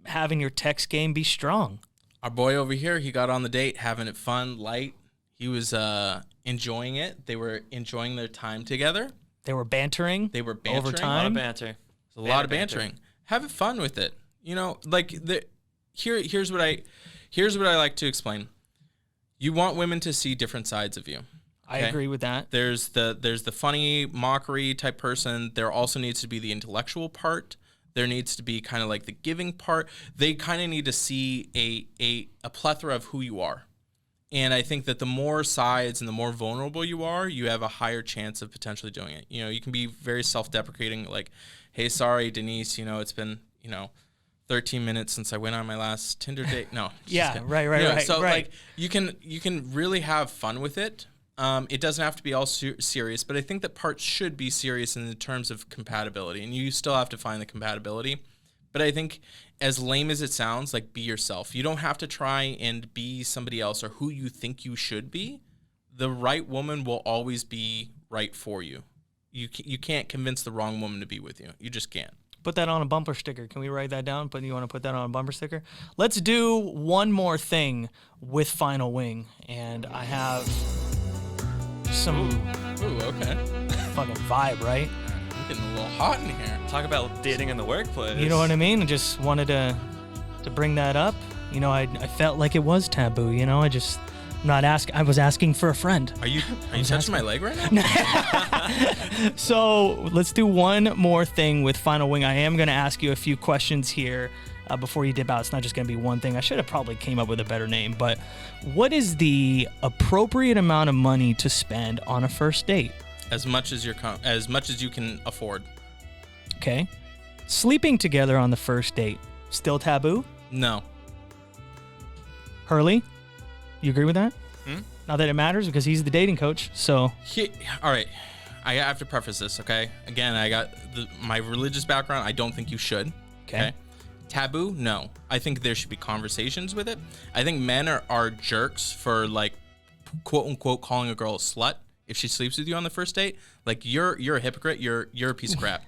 having your text game be strong? Our boy over here, he got on the date, having it fun, light. He was enjoying it. They were enjoying their time together. They were bantering. Over time. A lot of banter. A lot of bantering. Have it fun with it. Here's what I like to explain. You want women to see different sides of you. Okay? I agree with that. There's the funny mockery type person. There also needs to be the intellectual part. There needs to be kind of like the giving part. They kind of need to see a plethora of who you are. And I think that the more sides and the more vulnerable you are, you have a higher chance of potentially doing it. You can be very self-deprecating, like, hey, sorry, Denise, it's been, 13 minutes since I went on my last Tinder date. No. Yeah, right. So right. like you can really have fun with it. It doesn't have to be all serious, but I think that parts should be serious in the terms of compatibility, and you still have to find the compatibility. But I think, as lame as it sounds, like, be yourself. You don't have to try and be somebody else or who you think you should be. The right woman will always be right for you. You can't convince the wrong woman to be with you. You just can't. Put that on a bumper sticker. Can we write that down? You want to put that on a bumper sticker? Let's do one more thing with Final Wing. And I have some Okay. fucking vibe, right? I'm getting a little hot in here. Talk about dating in the workplace. You know what I mean? I just wanted to bring that up. You know, I felt like it was taboo. You know, I was asking for a friend. Are you touching my leg right now? So let's do one more thing with Final Wing. I am going to ask you a few questions here before you dip out. It's not just going to be one thing. I should have probably came up with a better name, but what is the appropriate amount of money to spend on a first date? As much as you can afford. Okay. Sleeping together on the first date, still taboo? No. Hurley, you agree with that? Not that it matters because he's the dating coach. So, all right. I have to preface this, okay? Again, I got my religious background. I don't think you should. Okay. Taboo? No. I think there should be conversations with it. I think men are jerks for, like, quote unquote calling a girl a slut if she sleeps with you on the first date. Like, you're a hypocrite. You're a piece of crap.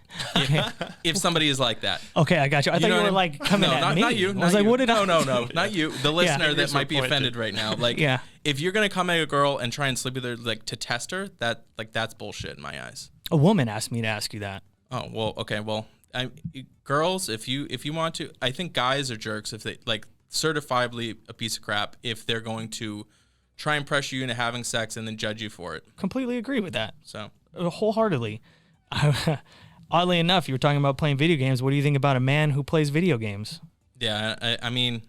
If somebody is like that. Okay, I got you. I thought you were like coming at me. Not you. I was like, what did I? No, not you. The listener that might be offended right now. Like, yeah. If you're gonna come at a girl and try and sleep with her, like, to test her, that's bullshit in my eyes. A woman asked me to ask you that. Oh well, okay, well, girls, if you want to, I think guys are jerks if they, like, certifiably a piece of crap if they're going to try and pressure you into having sex and then judge you for it. Completely agree with that. So wholeheartedly. Oddly enough, you were talking about playing video games. What do you think about a man who plays video games? Yeah, I mean,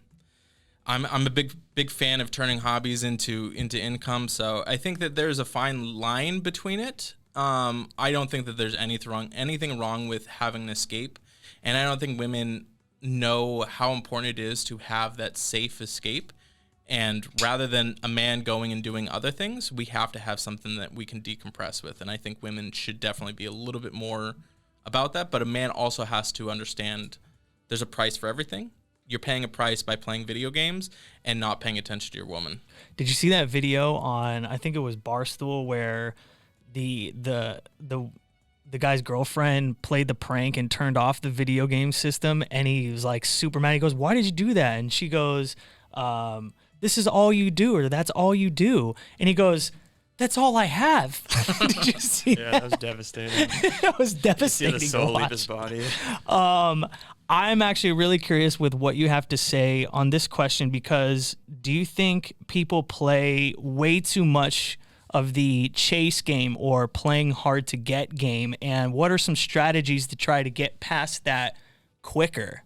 I'm a big fan of turning hobbies into income. So I think that there's a fine line between it. I don't think that there's anything wrong with having an escape, and I don't think women know how important it is to have that safe escape. And rather than a man going and doing other things, we have to have something that we can decompress with. And I think women should definitely be a little bit more about that. But a man also has to understand there's a price for everything. You're paying a price by playing video games and not paying attention to your woman. Did you see that video on, I think it was Barstool, where the guy's girlfriend played the prank and turned off the video game system, and he was like super mad. He goes, "Why did you do that?" And she goes, "This is all you do," or "That's all you do." And he goes, "That's all I have." Did you see that? That was devastating. That was devastating. See the soul leave his body. I'm actually really curious with what you have to say on this question, because do you think people play way too much of the chase game or playing hard to get game? And what are some strategies to try to get past that quicker?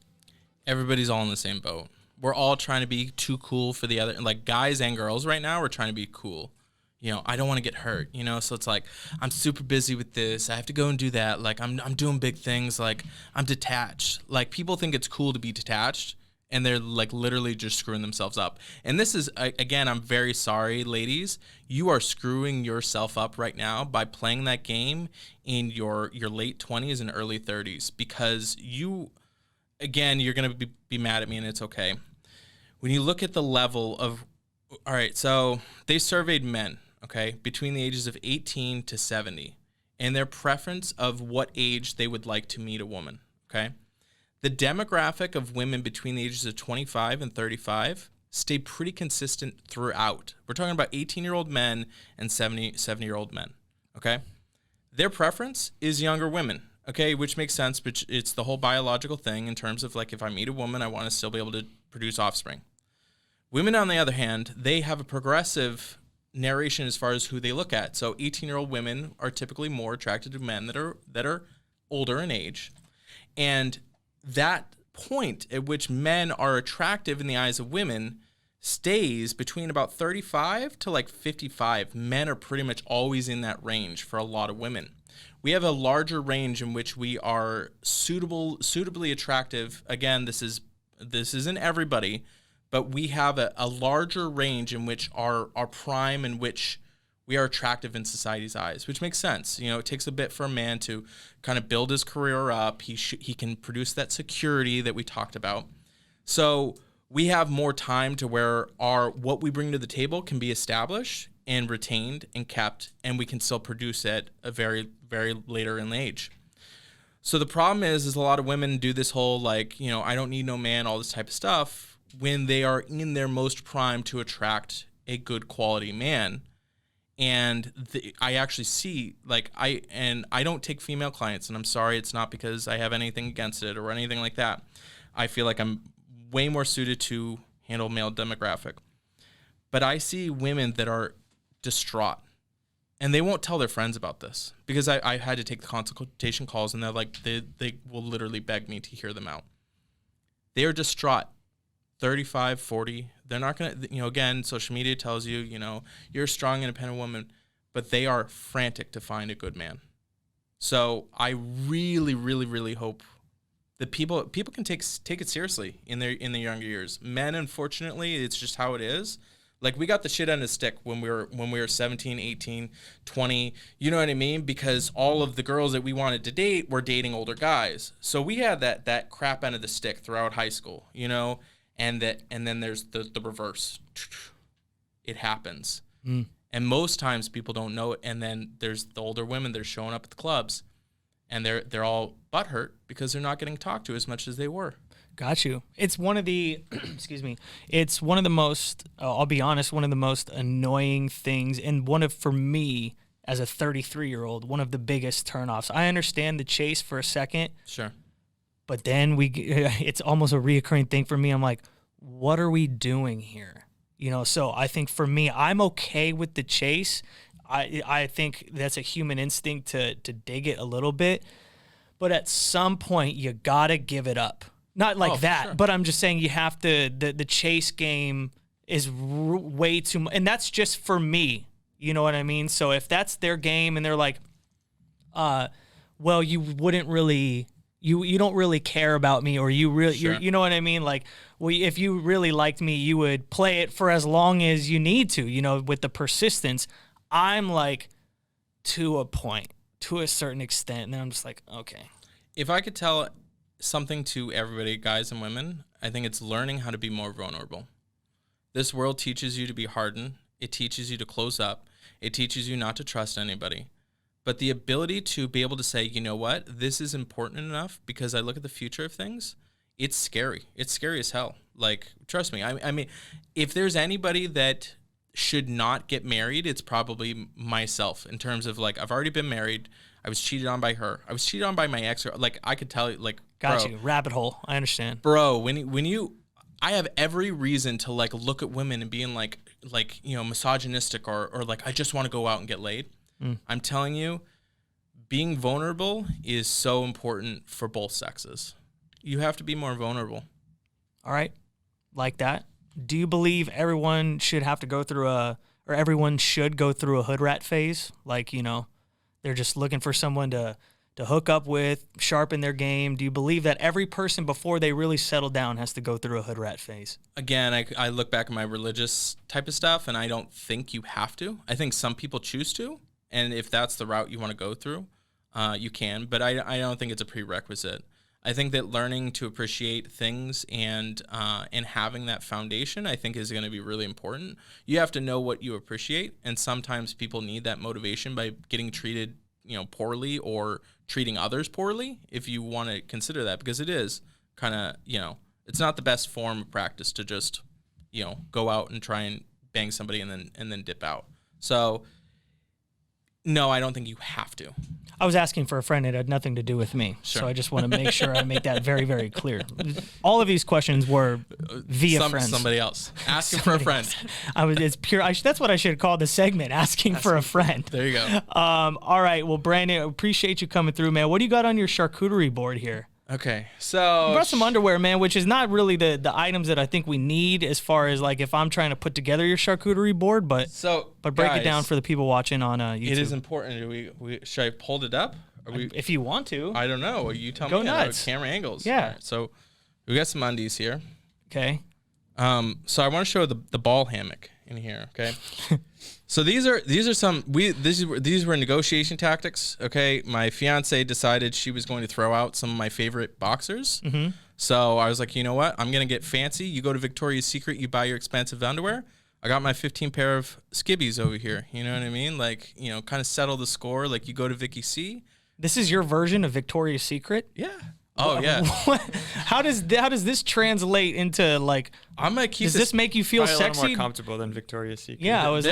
Everybody's all in the same boat. We're all trying to be too cool for the other, like, guys and girls right now, we're trying to be cool. You know, I don't want to get hurt, you know? So it's like, I'm super busy with this. I have to go and do that. Like, I'm doing big things. Like, I'm detached. Like, people think it's cool to be detached, and they're, like, literally just screwing themselves up. And this is, again, I'm very sorry, ladies. You are screwing yourself up right now by playing that game in your late 20s and early 30s, because you, again, you're going to be mad at me, and it's okay. When you look at the level of, all right, so they surveyed men, okay, between the ages of 18 to 70, and their preference of what age they would like to meet a woman, okay? The demographic of women between the ages of 25 and 35 stay pretty consistent throughout. We're talking about 18-year-old men and 70-year-old men, okay? Their preference is younger women, okay, which makes sense, but it's the whole biological thing in terms of, like, if I meet a woman, I want to still be able to produce offspring. Women, on the other hand, they have a progressive narration as far as who they look at. So 18-year-old women are typically more attracted to men that are older in age. And that point at which men are attractive in the eyes of women stays between about 35 to like 55. Men are pretty much always in that range for a lot of women. We have a larger range in which we are suitably attractive. Again, this isn't everybody, but we have a larger range in which our prime, in which we are attractive in society's eyes, which makes sense. You know, it takes a bit for a man to kind of build his career up. He can produce that security that we talked about. So we have more time to where what we bring to the table can be established and retained and kept, and we can still produce at a very, very later in age. So the problem is a lot of women do this whole like, you know, I don't need no man, all this type of stuff, when they are in their most prime to attract a good quality man. And I actually see, like, I don't take female clients, and I'm sorry, it's not because I have anything against it or anything like that. I feel like I'm way more suited to handle male demographic. But I see women that are distraught, and they won't tell their friends about this because I had to take the consultation calls, and they're like, they will literally beg me to hear them out. They are distraught. 35, 40, they're not going to, you know, again, social media tells you, you know, you're a strong, independent woman, but they are frantic to find a good man. So I really, really, really hope that people can take it seriously in their younger years. Men, unfortunately, it's just how it is. Like, we got the shit end of the stick when we were 17, 18, 20, you know what I mean? Because all of the girls that we wanted to date were dating older guys. So we had that crap end of the stick throughout high school, you know? And then there's the reverse. It happens. And most times people don't know it. And then there's the older women that are showing up at the clubs, and they're all butthurt because they're not getting talked to as much as they were. Got you. It's one of the, excuse me, it's one of the most, I'll be honest, one of the most annoying things, and for me, as a 33-year-old, one of the biggest turnoffs. I understand the chase for a second. Sure. But then it's almost a reoccurring thing for me. I'm like, what are we doing here? You know, so I think for me, I'm okay with the chase. I think that's a human instinct to dig it a little bit. But at some point, you got to give it up. Not like that, sure. But I'm just saying you have to, the chase game is way too much. And that's just for me. You know what I mean? So if that's their game and they're like, well, you wouldn't really... You don't really care about me, or you really, sure. You know what I mean? Like, well, if you really liked me, you would play it for as long as you need to, you know, with the persistence. I'm like, to a point, to a certain extent, and then I'm just like, okay. If I could tell something to everybody, guys and women, I think it's learning how to be more vulnerable. This world teaches you to be hardened. It teaches you to close up. It teaches you not to trust anybody. But the ability to be able to say, you know what, this is important enough because I look at the future of things, it's scary. It's scary as hell. Like, trust me. I mean, if there's anybody that should not get married, it's probably myself in terms of, like, I've already been married. I was cheated on by her. I was cheated on by my ex. Like, I could tell you, like, got you. Rabbit hole. I understand. Bro, I have every reason to, like, look at women and being like, you know, misogynistic or like, I just want to go out and get laid. I'm telling you, being vulnerable is so important for both sexes. You have to be more vulnerable. All right. Like that. Do you believe everyone should go through a hood rat phase? Like, you know, they're just looking for someone to hook up with, sharpen their game. Do you believe that every person before they really settle down has to go through a hood rat phase? Again, I look back at my religious type of stuff, and I don't think you have to. I think some people choose to. And if that's the route you want to go through, you can. But I don't think it's a prerequisite. I think that learning to appreciate things and having that foundation, I think, is going to be really important. You have to know what you appreciate, and sometimes people need that motivation by getting treated, you know, poorly or treating others poorly. If you want to consider that, because it is kind of, you know, it's not the best form of practice to just, you know, go out and try and bang somebody and then dip out. So. No, I don't think you have to. I was asking for a friend. It had nothing to do with me. Sure. So I just want to make sure I make that very, very clear. All of these questions were via friends. Somebody else. Asking for a friend. It's pure. That's what I should have called the segment, asking for a friend. There you go. All right. Well, Brandon, appreciate you coming through, man. What do you got on your charcuterie board here? Okay, so... You brought some underwear, man, which is not really the items that I think we need as far as, like, if I'm trying to put together your charcuterie board, but break it down for the people watching on YouTube. It is important. Should I hold it up? If you want to. I don't know. You tell me. Go nuts. Camera angles. Yeah. Right, so we got some undies here. Okay. So I want to show the ball hammock. in here. Okay. So these were negotiation tactics. Okay. My fiance decided she was going to throw out some of my favorite boxers. Mm-hmm. So I was like, you know what? I'm going to get fancy. You go to Victoria's Secret, you buy your expensive underwear. I got my 15 pair of skibbies over here. You know what I mean? Like, you know, kind of settle the score. Like you go to Vicky C. This is your version of Victoria's Secret? Yeah. Oh yeah. How does this translate into like? I'm gonna keep. Does this make you feel probably sexy? A lot more comfortable than Victoria's Secret. Yeah, I was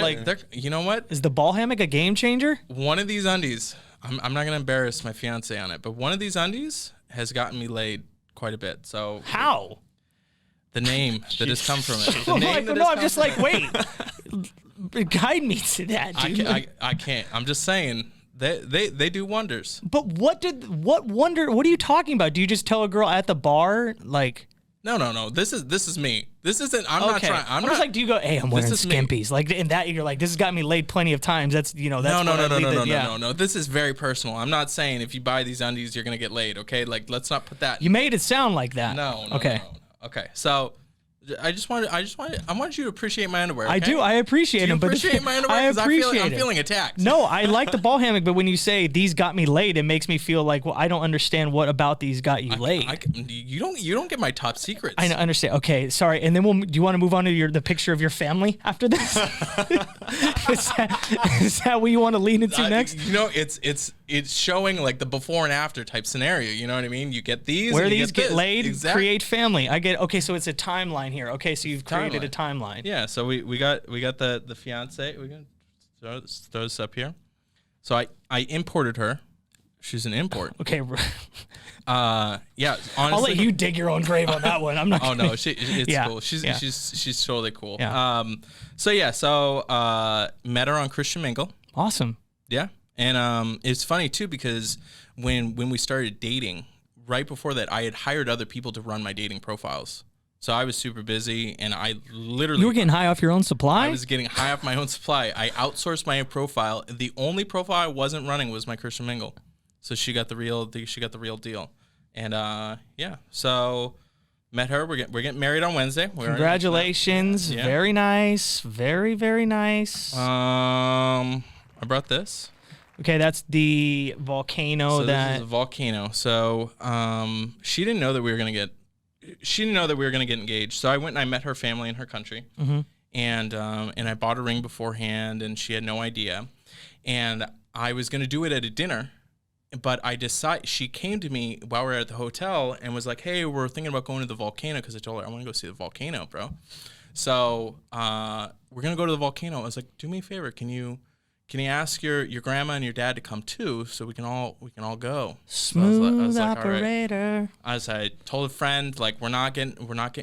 you know what? Is the ball hammock a game changer? One of these undies. I'm not gonna embarrass my fiance on it, but one of these undies has gotten me laid quite a bit. So how? The name that has come from it. The Oh name my, that no, has I'm come just from like, wait. Guide me to that, dude. I can't. I'm just saying they do wonders. But what are you talking about? Do you just tell a girl at the bar like? No. This is me. This isn't. I'm not trying. I'm just like, do you go? Hey, I'm wearing skimpies. Like in that, you're like, this has got me laid plenty of times. That's No. This is very personal. I'm not saying if you buy these undies, you're gonna get laid. Okay, like let's not put that. You made it sound like that. No. Okay. No. Okay. So. I want you to appreciate my underwear. Okay? I do. I appreciate them. Do you appreciate my underwear? I'm feeling attacked. No, I like the ball hammock, but when you say these got me laid, it makes me feel like, well, I don't understand what about these got you laid. You don't get my top secrets. I understand. Okay, sorry. And then do you want to move on to the picture of your family after this? is that what you want to lean into next? You know, it's showing like the before and after type scenario. You know what I mean? You get these. Where these get laid, exactly. Create family. I get. Okay, so it's a timeline here. Okay, so you've created a timeline. Yeah. So we got the fiance. We can throw this up here. So I imported her. She's an import. Okay. Yeah. Honestly, I'll let you dig your own grave on that one. I'm not. Oh no, it's cool. She's totally cool. Yeah. So met her on Christian Mingle. Awesome. Yeah. And it's funny too because when we started dating, right before that, I had hired other people to run my dating profiles. So I was super busy, and I literally... You were getting high off your own supply? I was getting high off my own supply. I outsourced my profile. The only profile I wasn't running was my Christian Mingle. So she got the real deal. And yeah, so met her. We're getting married on Wednesday. Congratulations. Yeah. Very nice. Very, very nice. I brought this. Okay, that's the volcano. So this is a volcano. So she didn't know that we were gonna get engaged. So I went and I met her family in her country, and I bought a ring beforehand, and she had no idea. And I was gonna do it at a dinner, but she came to me while we were at the hotel and was like, "Hey, we're thinking about going to the volcano," because I told her I want to go see the volcano, bro. So we're gonna go to the volcano. I was like, "Do me a favor, can you ask your grandma and your dad to come too, so we can all go?" Smooth so operator. All right. I told a friend, like, we're not getting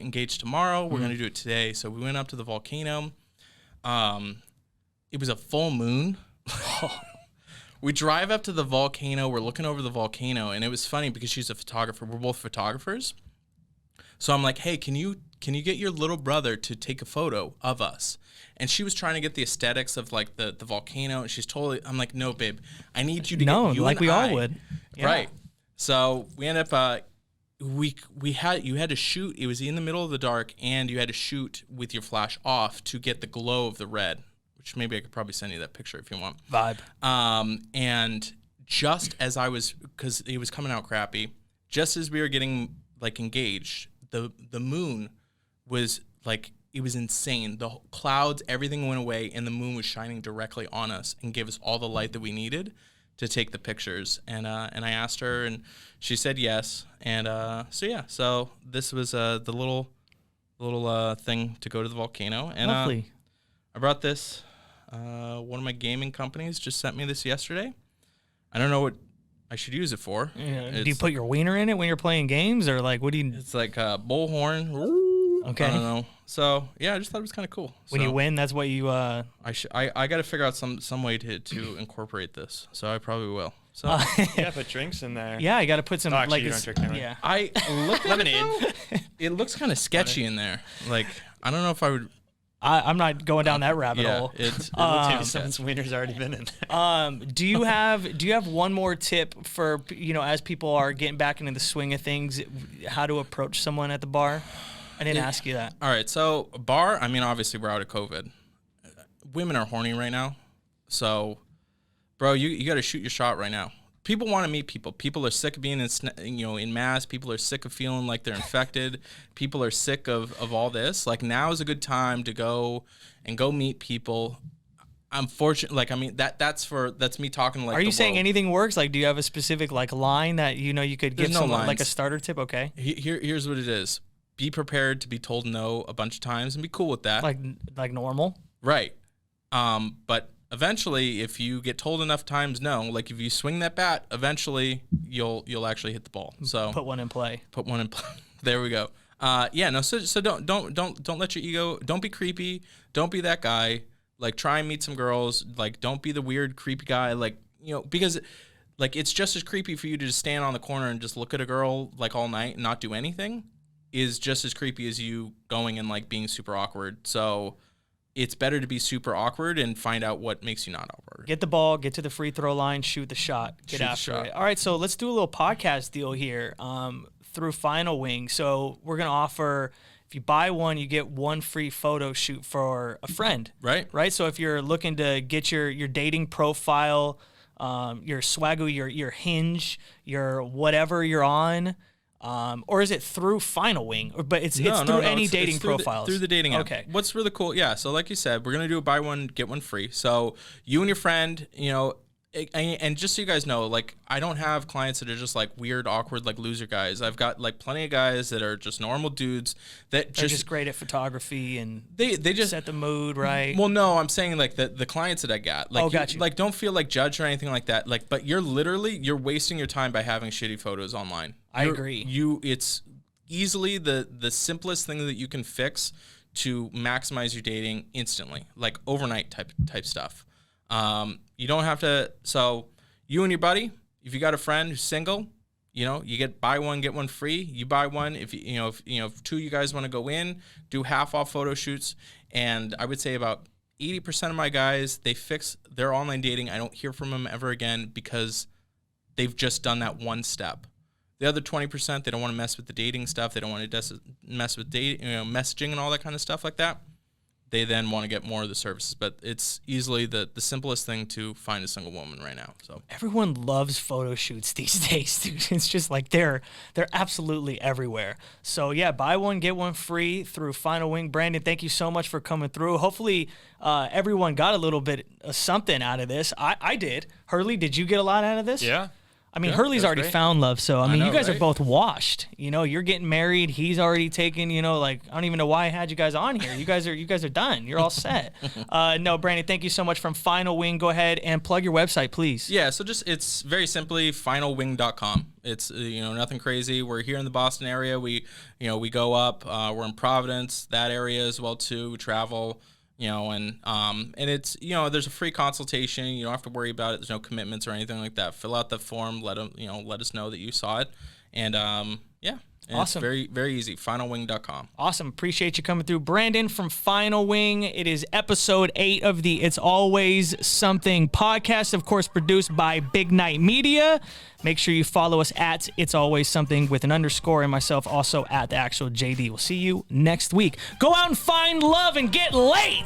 engaged tomorrow. We're gonna do it today. So we went up to the volcano. It was a full moon. We drive up to the volcano. We're looking over the volcano, and it was funny because she's a photographer. We're both photographers. So I'm like, "Hey, can you get your little brother to take a photo of us?" And she was trying to get the aesthetics of like the volcano. And she's I'm like, "No, babe, I need you to get you like we all would." Yeah. Right. So we end up, you had to shoot. It was in the middle of the dark, and you had to shoot with your flash off to get the glow of the red, which maybe I could probably send you that picture if you want. Vibe. And just as because it was coming out crappy, just as we were getting like engaged, the moon was like, it was insane. The clouds, everything went away, and the moon was shining directly on us and gave us all the light that we needed to take the pictures. And I asked her, and she said yes. And so this was the little thing to go to the volcano. And lovely. I brought this. One of my gaming companies just sent me this yesterday. I don't know what I should use it for. Yeah. Do you put your wiener in it when you're playing games, or like what do you? It's like a bullhorn. Okay. I don't know. So yeah, I just thought it was kind of cool. When you win, that's what you. I got to figure out some way to incorporate this. So I probably will. So yeah, put drinks in there. Yeah, I got to put some actually, you don't drink anyway. Yeah. I look lemonade. It looks kind of sketchy in there. Like I don't know if I would. I'm not going down that rabbit hole. It looks maybe someone's wiener's already been in there. Do you have one more tip for as people are getting back into the swing of things, how to approach someone at the bar? I didn't ask you that. All right, so bar. I mean, obviously we're out of COVID, women are horny right now. So, bro, you got to shoot your shot right now. People want to meet people. People are sick of being in mass. People are sick of feeling like they're infected. People are sick of all this. Like, now is a good time to go meet people. I'm fortunate. Like, I mean, that's me talking like. Are you saying world. anything works? Like, do you have a specific like line that you could give someone like a starter tip? Okay. Here's what it is. Be prepared to be told no a bunch of times and be cool with that. Like normal. Right. But eventually, if you get told enough times no, like if you swing that bat, eventually you'll actually hit the ball. So put one in play. There we go. So don't let your ego. Don't be creepy. Don't be that guy. Like, try and meet some girls. Like, don't be the weird creepy guy. Like, because like it's just as creepy for you to just stand on the corner and just look at a girl like all night and not do anything is just as creepy as you going and like being super awkward. So it's better to be super awkward and find out what makes you not awkward. Get the ball, get to the free throw line, shoot the shot, get after it. All right, so let's do a little podcast deal here through Final Wing. So we're going to offer, if you buy one, you get one free photo shoot for a friend. Right? So if you're looking to get your dating profile, your Swagoo, your Hinge, your whatever you're on, or is it through Final Wing? But it's through any dating profiles. Through the dating app. Okay. What's really cool, so like you said, we're going to do a buy one, get one free. So you and your friend, and just so you guys know, like, I don't have clients that are just like weird, awkward, like loser guys. I've got like plenty of guys that are just normal dudes that They're just great at photography and they just set the mood right. Well, no, I'm saying like the clients that I got. Like, got you. Like, don't feel like judged or anything like that. Like, but you're wasting your time by having shitty photos online. I agree. It's easily the simplest thing that you can fix to maximize your dating instantly, like overnight type stuff. You don't have to. So you and your buddy, if you got a friend who's single, you get buy one, get one free. You buy one. If if two of you guys want to go in, do half off photo shoots. And I would say about 80% of my guys, they fix their online dating. I don't hear from them ever again because they've just done that one step. The other 20%, they don't want to mess with the dating stuff. They don't want to mess with messaging and all that kind of stuff like that. They then want to get more of the services, but it's easily the simplest thing to find a single woman right now. So everyone loves photo shoots these days, dude. It's just like they're absolutely everywhere. So yeah, buy one, get one free through Final Wing. Brandon, thank you so much for coming through. Hopefully everyone got a little bit of something out of this. I did. Hurley, did you get a lot out of this? Yeah. I mean, Hurley's already found love, so I mean, you guys are both washed. You're getting married. He's already taken. Like, I don't even know why I had you guys on here. You guys are done. You're all set. No, Brandon, thank you so much from Final Wing. Go ahead and plug your website, please. Yeah, so it's very simply finalwing.com. It's nothing crazy. We're here in the Boston area. We go up. We're in Providence, that area as well too. We travel. And it's, there's a free consultation. You don't have to worry about it. There's no commitments or anything like that. Fill out the form. Let us know that you saw it. And, And awesome. It's very, very easy. Finalwing.com. Awesome. Appreciate you coming through. Brandon from Final Wing. It is episode 8 of the It's Always Something podcast, of course, produced by Big Night Media. Make sure you follow us at It's Always Something with an _ and myself also at the actual JD. We'll see you next week. Go out and find love and get laid.